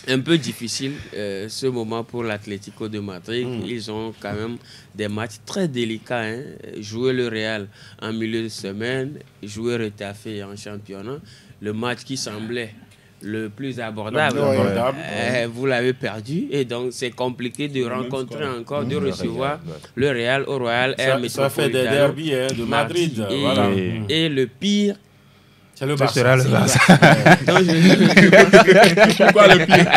un peu difficile ce moment pour l'Atlético de Madrid. Ils ont quand même des matchs très délicats. Jouer le Real en milieu de semaine, jouer Retafe en championnat. Le match qui semblait le plus abordable, vous l'avez perdu. Et donc, c'est compliqué de rencontrer encore, de recevoir le Real au Royal Air Metropolitano. Ça fait des derbies de Madrid. Et le pire, c'est le Barça. Pourquoi le pire?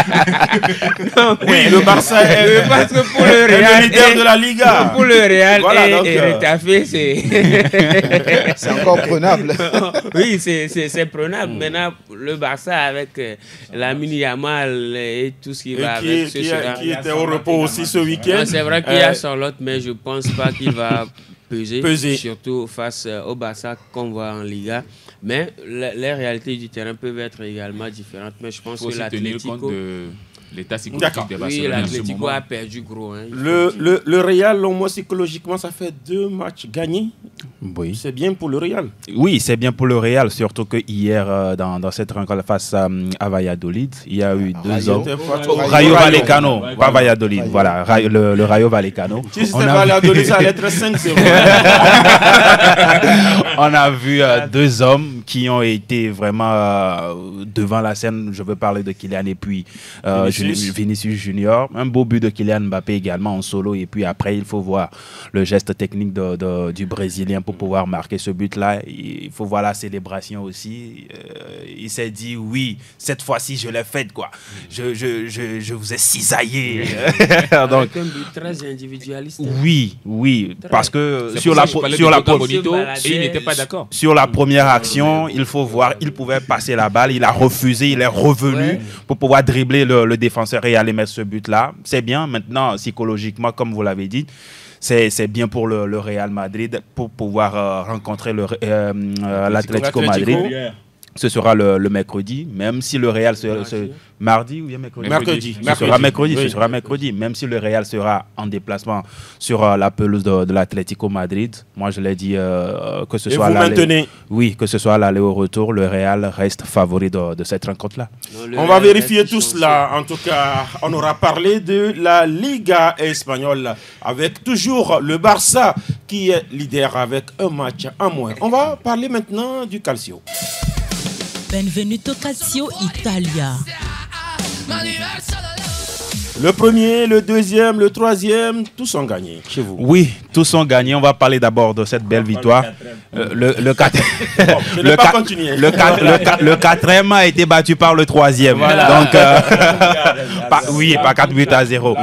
Oui, le Barça est parce que pour le Real, le leader de la Liga. Pour le Real et Retafe, c'est encore prenable. Oui, c'est prenable. Maintenant, le Barça avec Lamine Yamal et tout ce qui va avec qui était au repos aussi ce week-end. C'est vrai qu'il y a Charlotte, mais je ne pense pas qu'il va peser, surtout face au Barça qu'on voit en Liga. Mais les réalités du terrain peuvent être également différentes. Mais je pense que l'Atlético... l'état psychologique des Barcelone. Oui, l'Atlético a perdu gros. Le Real, au moins psychologiquement, ça fait 2 matchs gagnés Oui. C'est bien pour le Real. Oui, c'est bien pour le Real, surtout que hier, dans cette rencontre face à Valladolid, il y a eu deux hommes. Rayo Vallecano, pas Valladolid, voilà, le Rayo Vallecano. Si c'était Valladolid, ça allait être 5-0. On a vu deux hommes qui ont été vraiment devant la scène. Je veux parler de Kylian et puis Vinicius Junior. Un beau but de Kylian Mbappé également en solo. Et puis après, il faut voir le geste technique du Brésilien pour pouvoir marquer ce but-là. Il faut voir la célébration aussi. Il s'est dit, oui, cette fois-ci, je l'ai faite, quoi. Je vous ai cisaillé. Donc, un but très individualiste. Oui, parce que il n'était pas d'accord. Sur la première action, il faut voir, il pouvait passer la balle, il a refusé, il est revenu pour pouvoir dribbler le défenseur et aller mettre ce but-là. C'est bien, maintenant, psychologiquement, comme vous l'avez dit, c'est bien pour le Real Madrid pour pouvoir rencontrer l'Atlético Madrid. Ce sera le mercredi, même si le Real mardi ou bien mercredi. Ce sera mercredi, même si le Real sera en déplacement sur la pelouse de l'Atlético Madrid. Moi, je l'ai dit que ce soit l'aller. Oui, que ce soit l'aller au retour, le Real reste favori de cette rencontre-là. On va vérifier tout cela. En tout cas, on aura parlé de la Liga espagnole avec toujours le Barça qui est leader avec un match en moins. On va parler maintenant du Calcio. Benvenuto Calcio Italia. Le premier, le deuxième, le troisième, tous sont gagnés chez vous. Oui, tous sont gagnés. On va parler d'abord de cette belle victoire. Le quatrième a été battu par le troisième. Voilà. Donc, pas 4-0.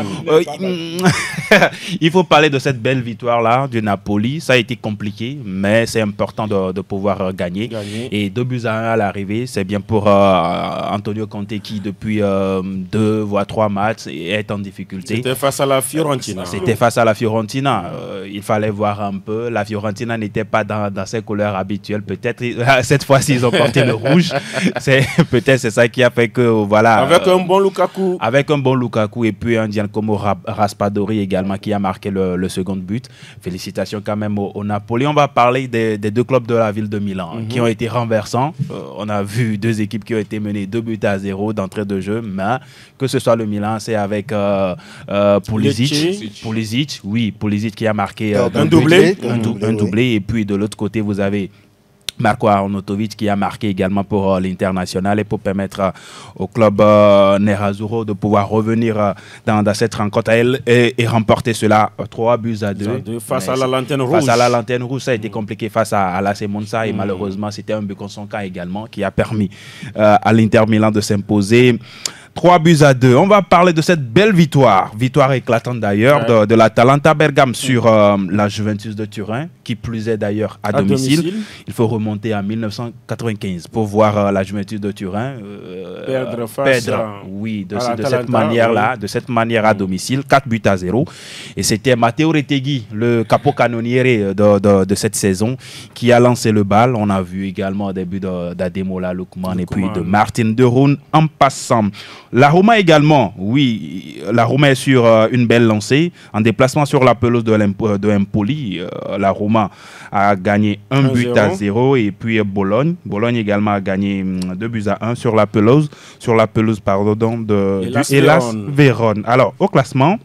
Il faut parler de cette belle victoire-là du Napoli. Ça a été compliqué, mais c'est important de pouvoir gagner. Et 2-1 à l'arrivée, c'est bien pour Antonio Conte qui, depuis 2 voire 3 matchs, est en difficulté. C'était face à la Fiorentina. Il fallait voir un peu. La Fiorentina n'était pas dans ses couleurs habituelles. Peut-être cette fois-ci, ils ont porté le rouge. Peut-être c'est ça qui a fait que, voilà. Avec un bon Lukaku et puis un Giacomo Raspadori également qui a marqué le second but. Félicitations quand même au Napoli. On va parler des deux clubs de la ville de Milan qui ont été renversants. On a vu 2 équipes qui ont été menées 2-0 d'entrée de jeu. Mais que ce soit le Milan, c'est avec Pulisic. Pulisic qui a marqué un doublé. Et puis de l'autre côté, vous avez Marco Arnautovic qui a marqué également pour l'International et pour permettre au club Nerazzurro de pouvoir revenir dans cette rencontre et remporter cela 3-2 face à la Lanterne Rouge. Face à la Lanterne Rouge, ça a été compliqué face à l'AC Monza et malheureusement c'était un but contre son cas également qui a permis à l'Inter Milan de s'imposer. 3-2. On va parler de cette belle victoire éclatante d'ailleurs de l'Atalanta Bergame sur la Juventus de Turin, qui plus est d'ailleurs à domicile. Il faut remonter à 1995 pour voir la Juventus de Turin perdre de cette manière à domicile, 4-0. Et c'était Matteo Retegui, le capocannoniere de cette saison, qui a lancé le bal. On a vu également des buts d'Ademola Lookman et puis de Martin de Roon en passant. La Roma également, la Roma est sur une belle lancée. En déplacement sur la pelouse de Empoli, la Roma a gagné 1-0 et puis Bologne également a gagné 2-1 sur la pelouse de Hellas Vérone. Alors, au classement,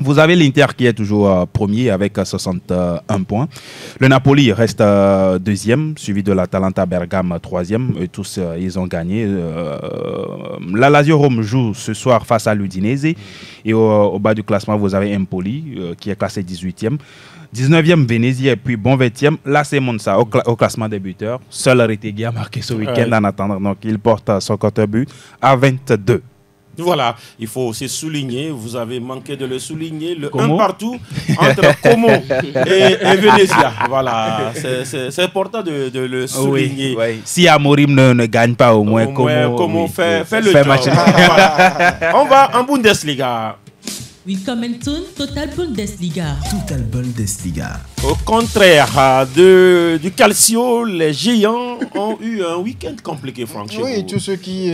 vous avez l'Inter qui est toujours premier avec 61 points. Le Napoli reste deuxième, suivi de l'Atalanta Bergame troisième. Et tous, ils ont gagné. La Lazio Rome joue ce soir face à l'Udinese. Et au bas du classement, vous avez Empoli qui est classé 18e. 19e, Venezia et puis bon 20e. Là, c'est Monza au classement des buteurs. Seul Retegui a marqué ce week-end en attendant. Donc, il porte son compte but à 22. Voilà, il faut aussi souligner, vous avez manqué de le souligner, le 1 partout entre Como et Venezia. Voilà, c'est important de le souligner. Oui. Si Amorim ne gagne pas, au moins Como fait le job. Voilà. On va en Bundesliga. Willkommen zum Total Bundesliga. Total Bundesliga. Au contraire du Calcio, les Géants ont eu un week-end compliqué, Franck. Oui, tous ceux qui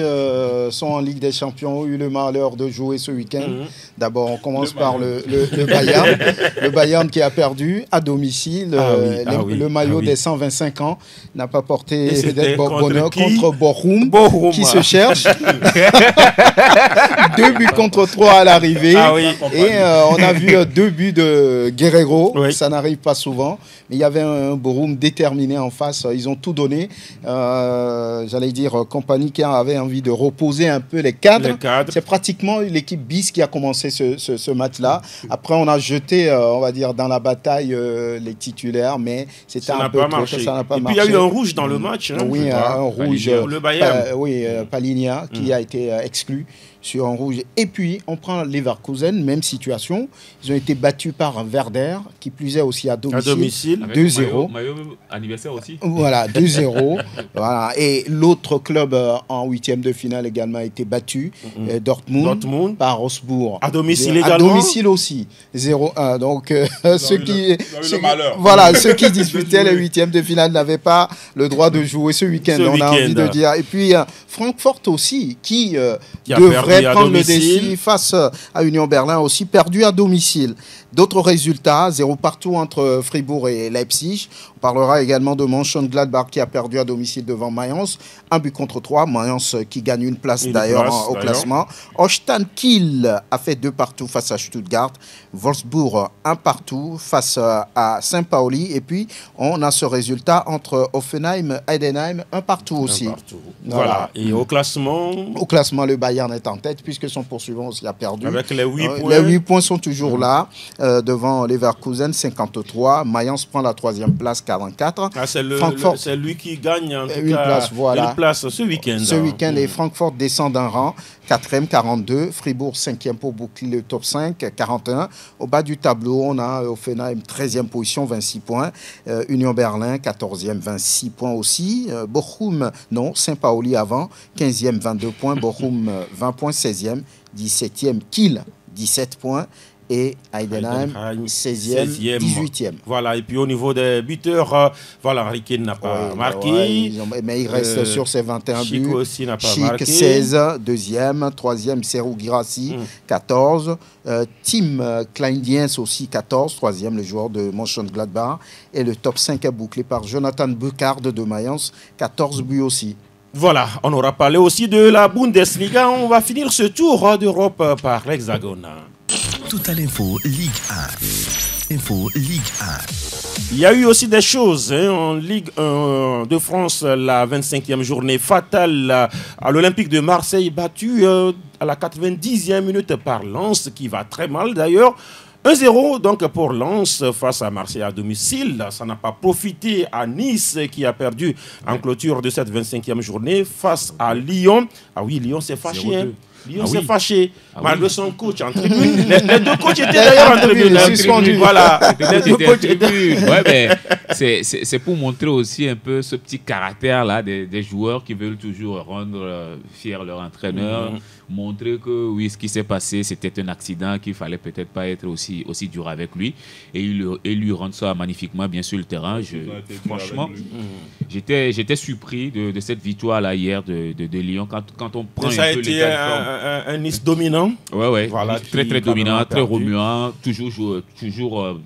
sont en Ligue des Champions ont eu le malheur de jouer ce week-end. D'abord, on commence par le Bayern. Le Bayern qui a perdu à domicile. Le maillot des 125 ans n'a pas porté bonheur contre Bochum qui se cherche. 2 buts contre 3 à l'arrivée. Et on a vu 2 buts de Guerreiro. Ça n'arrive pas souvent. Mais il y avait un Bochum déterminé en face. Ils ont tout donné. J'allais dire, Compagnie qui avait envie de reposer un peu les cadres. C'est pratiquement l'équipe bis qui a commencé ce match-là. Après, on a jeté, on va dire, dans la bataille les titulaires, mais c'était un peu trop. Ça n'a pas marché. Et puis, il y a eu un rouge dans le match. Oui, un rouge. Le Bayern. Paligna, qui a été exclu sur un rouge. Et puis, on prend Leverkusen, même situation. Ils ont été battus par Werder, qui plus est aussi à domicile. 2-0. Maillot anniversaire aussi. Voilà, 2-0. Voilà. Et l'autre club en 8e de finale également a été battu, Dortmund, par Augsbourg. À domicile également. À domicile aussi, 0-1. Donc, ceux qui disputaient les 8e de finale n'avaient pas le droit de jouer ce week-end, on a envie de dire. Et puis, Francfort aussi, qui devrait prendre le défi face à Union Berlin, aussi perdu à domicile. D'autres résultats, 0 partout entre Fribourg et Leipzig. On parlera également de Mönchengladbach qui a perdu à domicile devant Mayence. 1 but contre 3. Mayence qui gagne une place d'ailleurs au classement. Holstein Kiel a fait 2 partout face à Stuttgart. Wolfsburg 1 partout face à Saint-Pauli. Et puis on a ce résultat entre Hoffenheim et Heidenheim, 1 partout aussi. Voilà. Et au classement, le Bayern est en tête puisque son poursuivant aussi a perdu. Avec les 8 points. Les 8 points sont toujours là. Devant Leverkusen, 53. Mayence prend la 3e place, 44. C'est lui qui gagne en tout une place ce week-end. Ce week-end, et Francfort descend d'un rang, 4e, 42. Fribourg, 5e pour boucler le top 5, 41. Au bas du tableau, on a Hoffenheim, 13e position, 26 points. Union Berlin, 14e, 26 points aussi. Bochum, non, Saint-Pauli avant, 15e, 22 points. Bochum, 20 points, 16e. 17e, Kiel, 17 points. Et Heidenheim, 16e, 18e. Voilà, et puis au niveau des buteurs, Harry Kane n'a pas marqué. Mais il reste sur ses 21 buts. Chico aussi n'a pas marqué. 16, 2e, 3e, Serhou Guirassy, 14. Tim Kleindienst aussi, 14, 3e, le joueur de Mönchengladbach. Et le top 5 est bouclé par Jonathan Beucard de Mayence, 14 buts aussi. Voilà, on aura parlé aussi de la Bundesliga. On va finir ce tour d'Europe par l'Hexagone. Tout à l'info Ligue 1. Info Ligue 1. Il y a eu aussi des choses en Ligue 1 de France, la 25e journée fatale à l'Olympique de Marseille, battu à la 90e minute par Lens, qui va très mal d'ailleurs. 1-0 donc pour Lens face à Marseille à domicile. Ça n'a pas profité à Nice qui a perdu en clôture de cette 25e journée face à Lyon. Ah oui, Lyon s'est fâché. Lyon s'est fâché, malgré son coach en tribune. Les 2 coachs étaient d'ailleurs en tribune. Voilà. Les 2 coachs étaient. Ouais, mais c'est pour montrer aussi un peu ce petit caractère-là des joueurs qui veulent toujours rendre fier leur entraîneur. Montrer que oui, ce qui s'est passé, c'était un accident, qu'il fallait peut-être pas être aussi dur avec lui. Et lui rendre ça magnifiquement bien sur le terrain. Franchement, j'étais surpris de cette victoire-là hier de Lyon. Quand on prend ça un peu les un Nice dominant. Ouais. Voilà, très dominant, très remuant, toujours.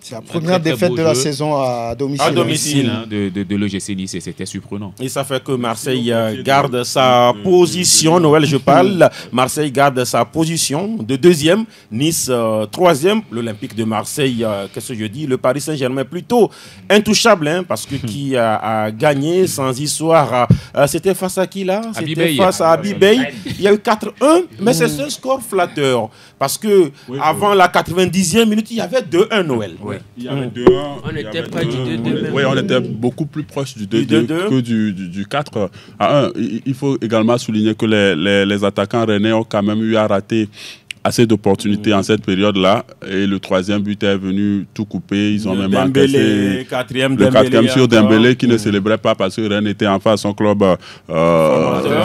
C'est la première défaite de la saison à domicile. À domicile de l'OGC Nice, et c'était surprenant. Et ça fait que Marseille garde sa position. Noël, je parle. Marseille garde sa position de 2e, Nice 3e, l'Olympique de Marseille, qu'est-ce que je dis, le Paris Saint-Germain plutôt intouchable, parce que qui a gagné sans histoire, c'était face à qui là? C'était face à Abibey. Il y a eu 4-1, mais c'est un score flatteur, parce que avant la 90e minute, il y avait 2-1 Noël. Il y avait 2-1. On n'était pas du 2-2. Oui, on était beaucoup plus proche du 2-2 que du 4-1. Il faut également souligner que les attaquants rennais ont quand même eu à rater assez d'opportunités en cette période-là. Et le 3e but est venu tout couper. Ils ont même encaissé le 4e sur Dembélé qui ne célébrait pas parce que Rennes était en face son club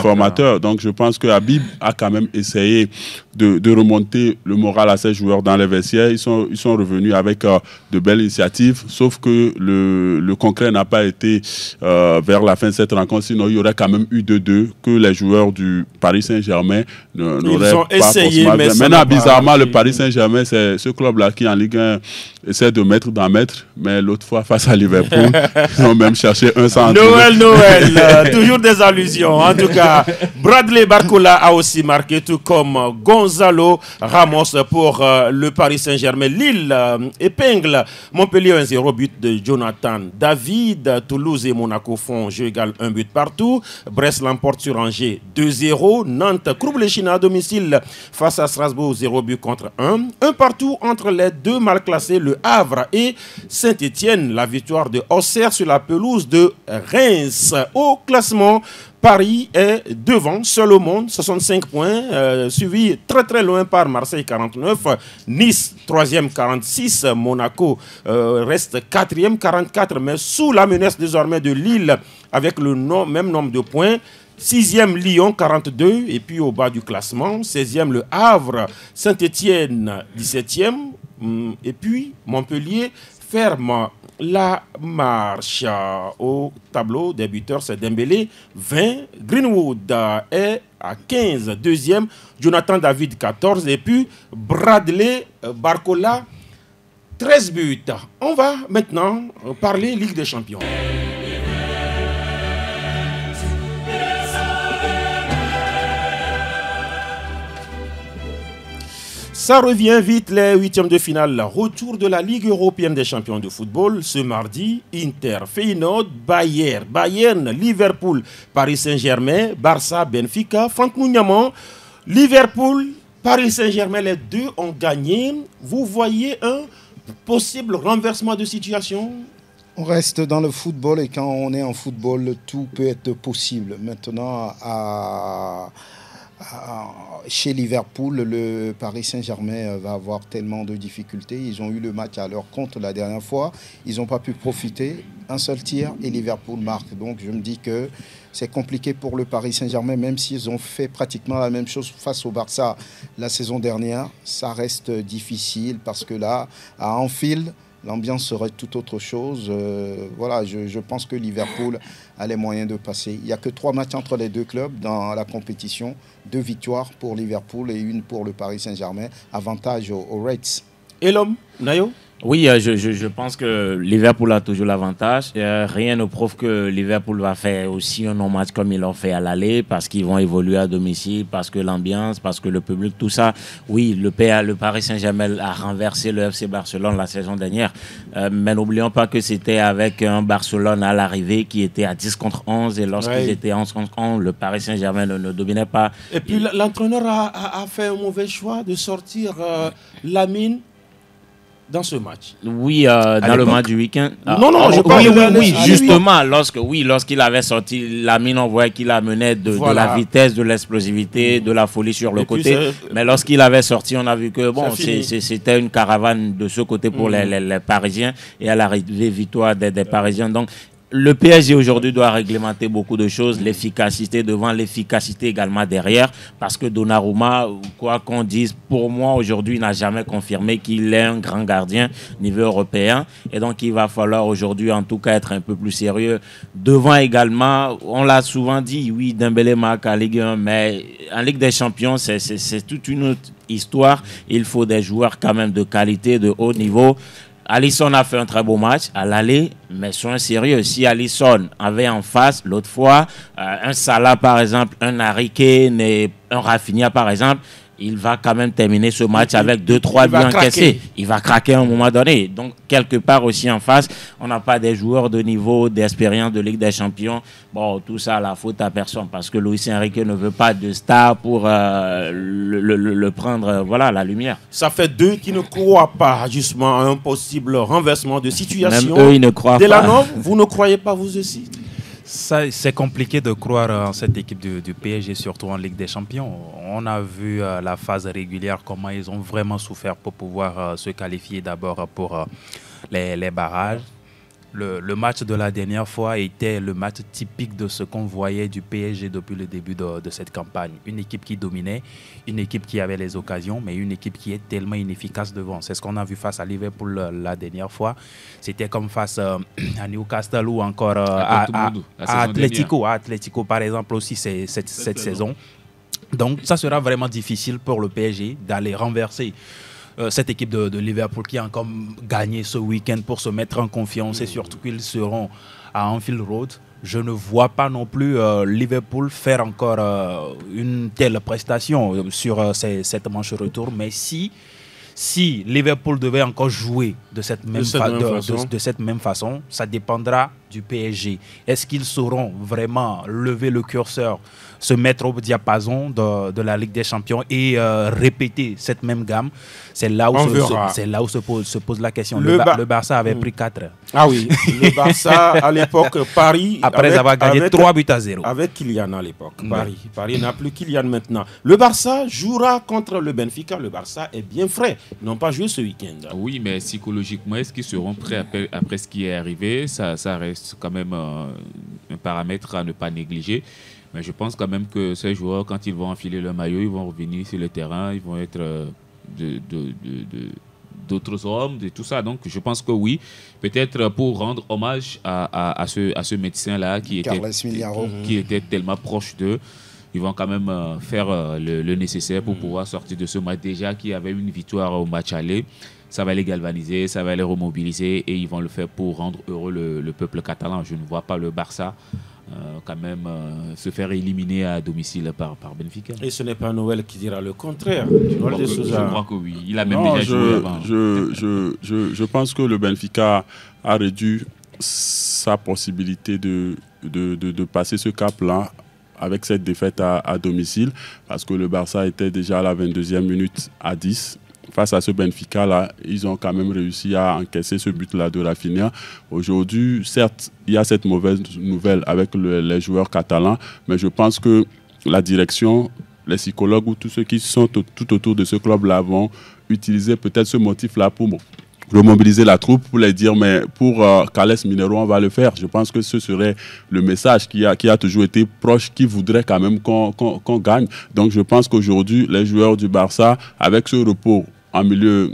formateur. Donc je pense que Habib a quand même essayé de remonter le moral à ces joueurs dans les vestiaires. Ils sont revenus avec de belles initiatives, sauf que le concret n'a pas été vers la fin de cette rencontre, sinon il y aurait quand même eu 2-2 que les joueurs du Paris Saint-Germain n'auraient pas essayé, forcément. mais Maintenant, bizarrement, le Paris Saint-Germain, c'est ce club-là qui en Ligue 1 essaie de mettre d'en mettre, mais l'autre fois face à Liverpool, ils ont même cherché un centre. Noël, toujours des allusions. En tout cas, Bradley Barcola a aussi marqué, tout comme Gonzalo Ramos pour le Paris Saint-Germain. Lille épingle Montpellier 1-0, but de Jonathan David. Toulouse et Monaco font jeu égal 1 but partout. Brest l'emporte sur Angers 2-0. Nantes Krub les Chinois à domicile face à Strasbourg 0 but contre 1. Un partout entre les deux mal classés, le Havre et Saint-Étienne. La victoire de Auxerre sur la pelouse de Reims. Au classement, Paris est devant, seul au monde, 65 points, suivi très très loin par Marseille 49, Nice 3e 46, Monaco reste 4e 44, mais sous la menace désormais de Lille avec le même nombre de points. 6e Lyon 42, et puis au bas du classement, 16e le Havre, Saint-Étienne 17e, et puis Montpellier ferme la marche. Au tableau des buteurs, c'est Dembélé 20, Greenwood est à 15, deuxième, Jonathan David 14, et puis Bradley Barcola 13 buts. On va maintenant parler Ligue des Champions. Ça revient vite, les huitièmes de finale. Retour de la Ligue européenne des champions de football. Ce mardi, Inter, Feyenoord, Bayern, Liverpool, Paris Saint-Germain, Barça, Benfica, Franck Mouniamon, Liverpool, Paris Saint-Germain, les deux ont gagné. Vous voyez un possible renversement de situation? On reste dans le football et quand on est en football, tout peut être possible. Maintenant, chez Liverpool, le Paris Saint-Germain va avoir tellement de difficultés. Ils ont eu le match à leur compte la dernière fois. Ils n'ont pas pu profiter. Un seul tir et Liverpool marque. Donc je me dis que c'est compliqué pour le Paris Saint-Germain, même s'ils ont fait pratiquement la même chose face au Barça la saison dernière. Ça reste difficile parce que là, à Anfield, l'ambiance serait tout autre chose. Voilà, je pense que Liverpool a les moyens de passer. Il n'y a que 3 matchs entre les deux clubs dans la compétition. 2 victoires pour Liverpool et 1 pour le Paris Saint-Germain. Avantage aux Reds. Et l'homme, Nayo? Oui, je pense que Liverpool a toujours l'avantage. Rien ne prouve que Liverpool va faire aussi un non-match comme ils l'ont fait à l'aller, parce qu'ils vont évoluer à domicile, parce que l'ambiance, parce que le public, tout ça. Oui, le Paris Saint-Germain a renversé le FC Barcelone la saison dernière. Mais n'oublions pas que c'était avec un Barcelone à l'arrivée qui était à 10 contre 11. Et lorsqu'ils étaient 11 contre 11, le Paris Saint-Germain ne dominait pas. Et puis l'entraîneur a fait un mauvais choix de sortir Lamine dans ce match. Oui, dans le match du week-end. Je parle oui, justement, lorsqu'il avait sorti Lamine, on voyait qu'il amenait de la vitesse, de l'explosivité, de la folie sur le côté. Mais lorsqu'il avait sorti, on a vu que bon, c'était une caravane de ce côté pour les Parisiens, et à l'arrivée, victoire des Parisiens. Donc, le PSG aujourd'hui doit réglementer beaucoup de choses, l'efficacité devant, l'efficacité également derrière, parce que Donnarumma, quoi qu'on dise, pour moi aujourd'hui, n'a jamais confirmé qu'il est un grand gardien niveau européen, et donc il va falloir aujourd'hui en tout cas être un peu plus sérieux. Devant également, on l'a souvent dit, oui, Dembélé marque en Ligue 1, mais en Ligue des Champions, c'est toute une autre histoire. Il faut des joueurs quand même de qualité, de haut niveau. Alisson a fait un très beau match à l'aller, mais soyons sérieux. Si Alisson avait en face, l'autre fois, un Salah par exemple, un Harry Kane et un Rafinha par exemple, il va quand même terminer ce match avec 2-3 buts encaissés. Il va craquer à un moment donné. Donc, quelque part aussi en face, on n'a pas des joueurs de niveau, d'expérience de Ligue des Champions. Bon, tout ça, la faute à personne, parce que Luis Enrique ne veut pas de star pour le prendre, voilà, la lumière. Ça fait 2 qui ne croient pas justement à un possible renversement de situation. Même eux, ils ne croient pas. Delanov, vous ne croyez pas vous aussi? C'est compliqué de croire en cette équipe du PSG, surtout en Ligue des Champions. On a vu la phase régulière, comment ils ont vraiment souffert pour pouvoir se qualifier d'abord pour les barrages. Le match de la dernière fois était le match typique de ce qu'on voyait du PSG depuis le début de cette campagne. Une équipe qui dominait, une équipe qui avait les occasions, mais une équipe qui est tellement inefficace devant. C'est ce qu'on a vu face à Liverpool la dernière fois. C'était comme face à Newcastle ou encore à Atlético. À Atlético, par exemple, aussi cette saison. Donc, ça sera vraiment difficile pour le PSG d'aller renverser cette équipe de Liverpool qui a encore gagné ce week-end pour se mettre en confiance et surtout qu'ils seront à Anfield Road. Je ne vois pas non plus Liverpool faire encore une telle prestation sur cette manche retour. Mais si Liverpool devait encore jouer de cette même façon, ça dépendra du PSG. Est-ce qu'ils sauront vraiment lever le curseur, se mettre au diapason de la Ligue des Champions et répéter cette même gamme? C'est là où se pose la question. Le Barça avait pris 4. Ah oui, le Barça à l'époque, Paris... Après avoir gagné 3-0. Avec Kylian à l'époque, Paris n'a plus Kylian maintenant. Le Barça jouera contre le Benfica. Le Barça est bien frais. Ils n'ont pas joué ce week-end. Oui, mais psychologiquement, est-ce qu'ils seront prêts après ce qui est arrivé? Ça reste quand même un paramètre à ne pas négliger. Mais je pense quand même que ces joueurs, quand ils vont enfiler le maillot, ils vont revenir sur le terrain, ils vont être d'autres hommes, de tout ça. Donc je pense que oui, peut-être pour rendre hommage à ce médecin-là qui était tellement proche d'eux, ils vont quand même faire le nécessaire pour pouvoir sortir de ce match déjà qui avait une victoire au match aller. Ça va les galvaniser, ça va les remobiliser et ils vont le faire pour rendre heureux le peuple catalan. Je ne vois pas le Barça quand même se faire éliminer à domicile par Benfica. Et ce n'est pas Noël qui dira le contraire. Je crois que oui. Il a même déjà joué avant. Je pense que le Benfica a réduit sa possibilité de passer ce cap-là avec cette défaite à domicile parce que le Barça était déjà à la 22e minute à 10. Face à ce Benfica-là, ils ont quand même réussi à encaisser ce but-là de Rafinha. Aujourd'hui, certes, il y a cette mauvaise nouvelle avec les joueurs catalans, mais je pense que la direction, les psychologues ou tous ceux qui sont tout autour de ce club-là vont utiliser peut-être ce motif-là pour remobiliser la troupe, pour les dire, mais pour Carles Minero, on va le faire. Je pense que ce serait le message qui a toujours été proche, qui voudrait quand même qu'on gagne. Donc je pense qu'aujourd'hui, les joueurs du Barça, avec ce repos, en milieu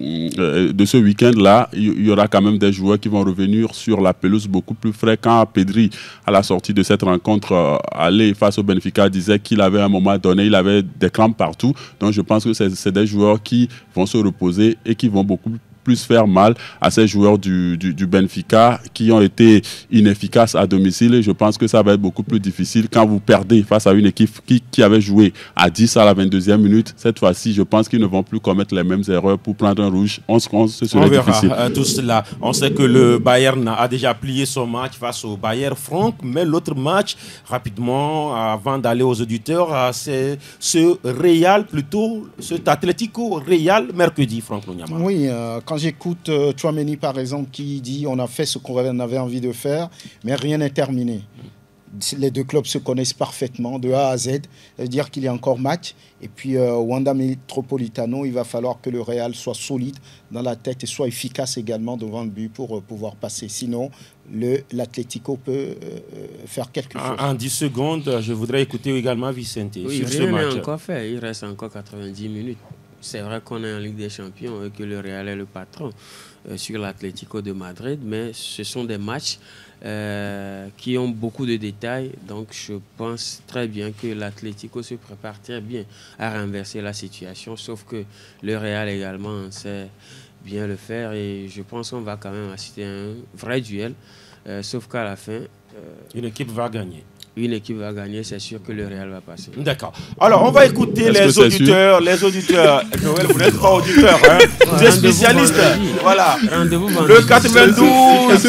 de ce week-end-là, il y aura quand même des joueurs qui vont revenir sur la pelouse beaucoup plus frais. Quand Pedri, à la sortie de cette rencontre, allait face au Benfica, disait qu'il avait à un moment donné, il avait des crampes partout. Donc je pense que c'est des joueurs qui vont se reposer et qui vont beaucoup plus faire mal à ces joueurs du Benfica qui ont été inefficaces à domicile. Et je pense que ça va être beaucoup plus difficile quand vous perdez face à une équipe qui avait joué à 10 à la 22e minute. Cette fois-ci, je pense qu'ils ne vont plus commettre les mêmes erreurs pour prendre un rouge. Ce serait difficile. On verra tout cela. On sait que le Bayern a déjà plié son match face au Bayer Franck, mais l'autre match, rapidement, avant d'aller aux auditeurs, c'est ce Real, plutôt cet Atlético Real mercredi, Franck Lonyama. Oui, quand j'écoute Tchouaméni par exemple qui dit on a fait ce qu'on avait envie de faire, mais rien n'est terminé. Les deux clubs se connaissent parfaitement de A à Z, c'est-à-dire qu'il y a encore match. Et puis Wanda Metropolitano, il va falloir que le Real soit solide dans la tête et soit efficace également devant le but pour pouvoir passer. Sinon, l'Atlético peut faire quelque chose. En 10 secondes, je voudrais écouter également Vicente sur ce match. Rien n'est encore fait, il reste encore 90 minutes. C'est vrai qu'on est en Ligue des Champions et que le Real est le patron sur l'Atlético de Madrid, mais ce sont des matchs qui ont beaucoup de détails. Donc je pense très bien que l'Atlético se prépare très bien à renverser la situation, sauf que le Real également sait bien le faire et je pense qu'on va quand même assister à un vrai duel, sauf qu'à la fin... une équipe va gagner. Une équipe va gagner, c'est sûr que le Real va passer. D'accord. Alors, on va écouter les auditeurs. Noël, vous n'êtes pas auditeur, hein? Vous êtes spécialiste. Voilà. Rendez-vous le 92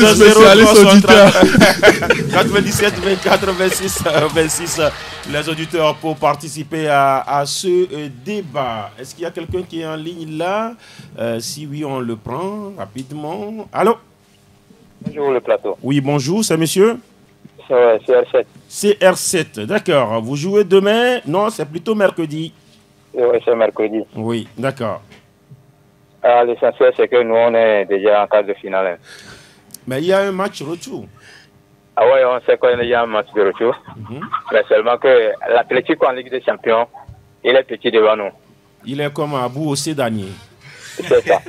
97 24 26 26. Les auditeurs pour participer à ce débat. Est-ce qu'il y a quelqu'un qui est en ligne là? Si oui, on le prend rapidement. Allô? Bonjour le plateau. Oui, bonjour, c'est monsieur? CR7. CR7, d'accord. Vous jouez demain? Non, c'est plutôt mercredi. Oui, c'est mercredi. Oui, d'accord. L'essentiel, c'est que nous, on est déjà en quart de finale. Mais il y a un match retour. Ah ouais, on sait qu'il y a un match de retour. Mais seulement que l'Atlético en Ligue des Champions, il est petit devant nous. Il est comme Abou Ossédanier. C'est ça.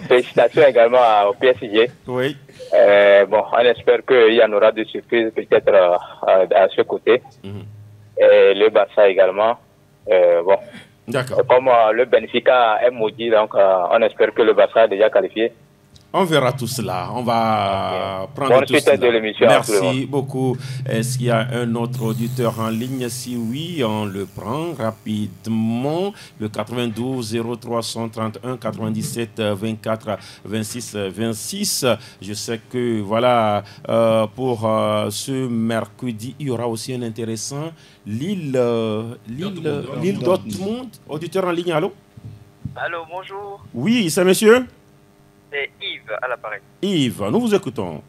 Félicitations également au PSG. Oui. Bon, on espère qu'il y en aura des surprises peut-être à ce côté. Et le Barça également. Bon. D'accord. Comme le Benfica est maudit, donc on espère que le Barça est déjà qualifié. On verra tout cela. On va prendre Bonne tout suite cela. de l'émission. Merci beaucoup. Est-ce qu'il y a un autre auditeur en ligne? Si oui, on le prend rapidement. Le 92 0331 97 24 26 26. Je sais que voilà, pour ce mercredi, il y aura aussi un intéressant. Lille Dortmund. Auditeur en ligne, allô? Allô, bonjour. Oui, c'est monsieur? C'est Yves à l'appareil. Yves, nous vous écoutons.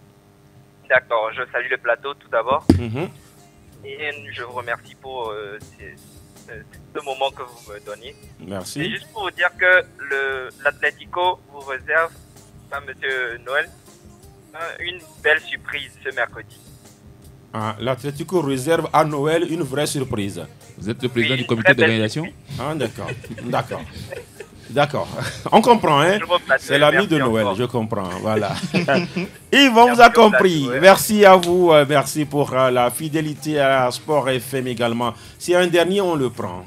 D'accord, je salue le plateau tout d'abord. Et je vous remercie pour ce moment que vous me donnez. Merci. C'est juste pour vous dire que l'Atlético vous réserve, à Monsieur Noël, une belle surprise ce mercredi. Ah, l'Atlético réserve à Noël une vraie surprise. Vous êtes le président du comité d'organisation? Ah, d'accord. D'accord. D'accord. On comprend, hein? C'est l'ami de Noël, je comprends. Voilà. Yves, on vous a compris. Merci à vous. Merci pour la fidélité à Sport FM également. S'il y a un dernier, on le prend.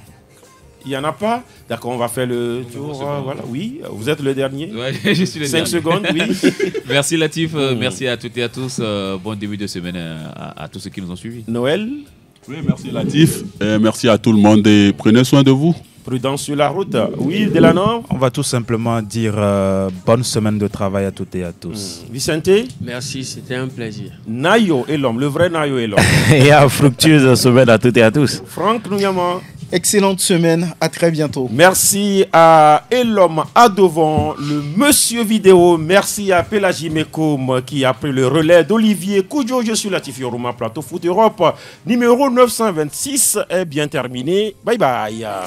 Il n'y en a pas? D'accord, on va faire le tour. Voilà. Oui, vous êtes le dernier. Ouais, je suis le 5 dernier. secondes, oui. Merci Latif, merci à toutes et à tous. Bon début de semaine à tous ceux qui nous ont suivis. Noël? Oui, merci Latif. Et merci à tout le monde et prenez soin de vous. Prudence sur la route. Oui, Delano? On va tout simplement dire bonne semaine de travail à toutes et à tous. Vicente? Merci, c'était un plaisir. Nayo et l'homme, le vrai Nayo et l'homme. Et à fructueuse semaine à toutes et à tous. Franck Nouyama. Excellente semaine, à très bientôt. Merci à Elom Adovon, le monsieur vidéo. Merci à Pélagie Mekoum qui a pris le relais d'Olivier Koudjo. Je suis Latif Yorouma, Plateau Foot Europe. Numéro 926 est bien terminé. Bye bye.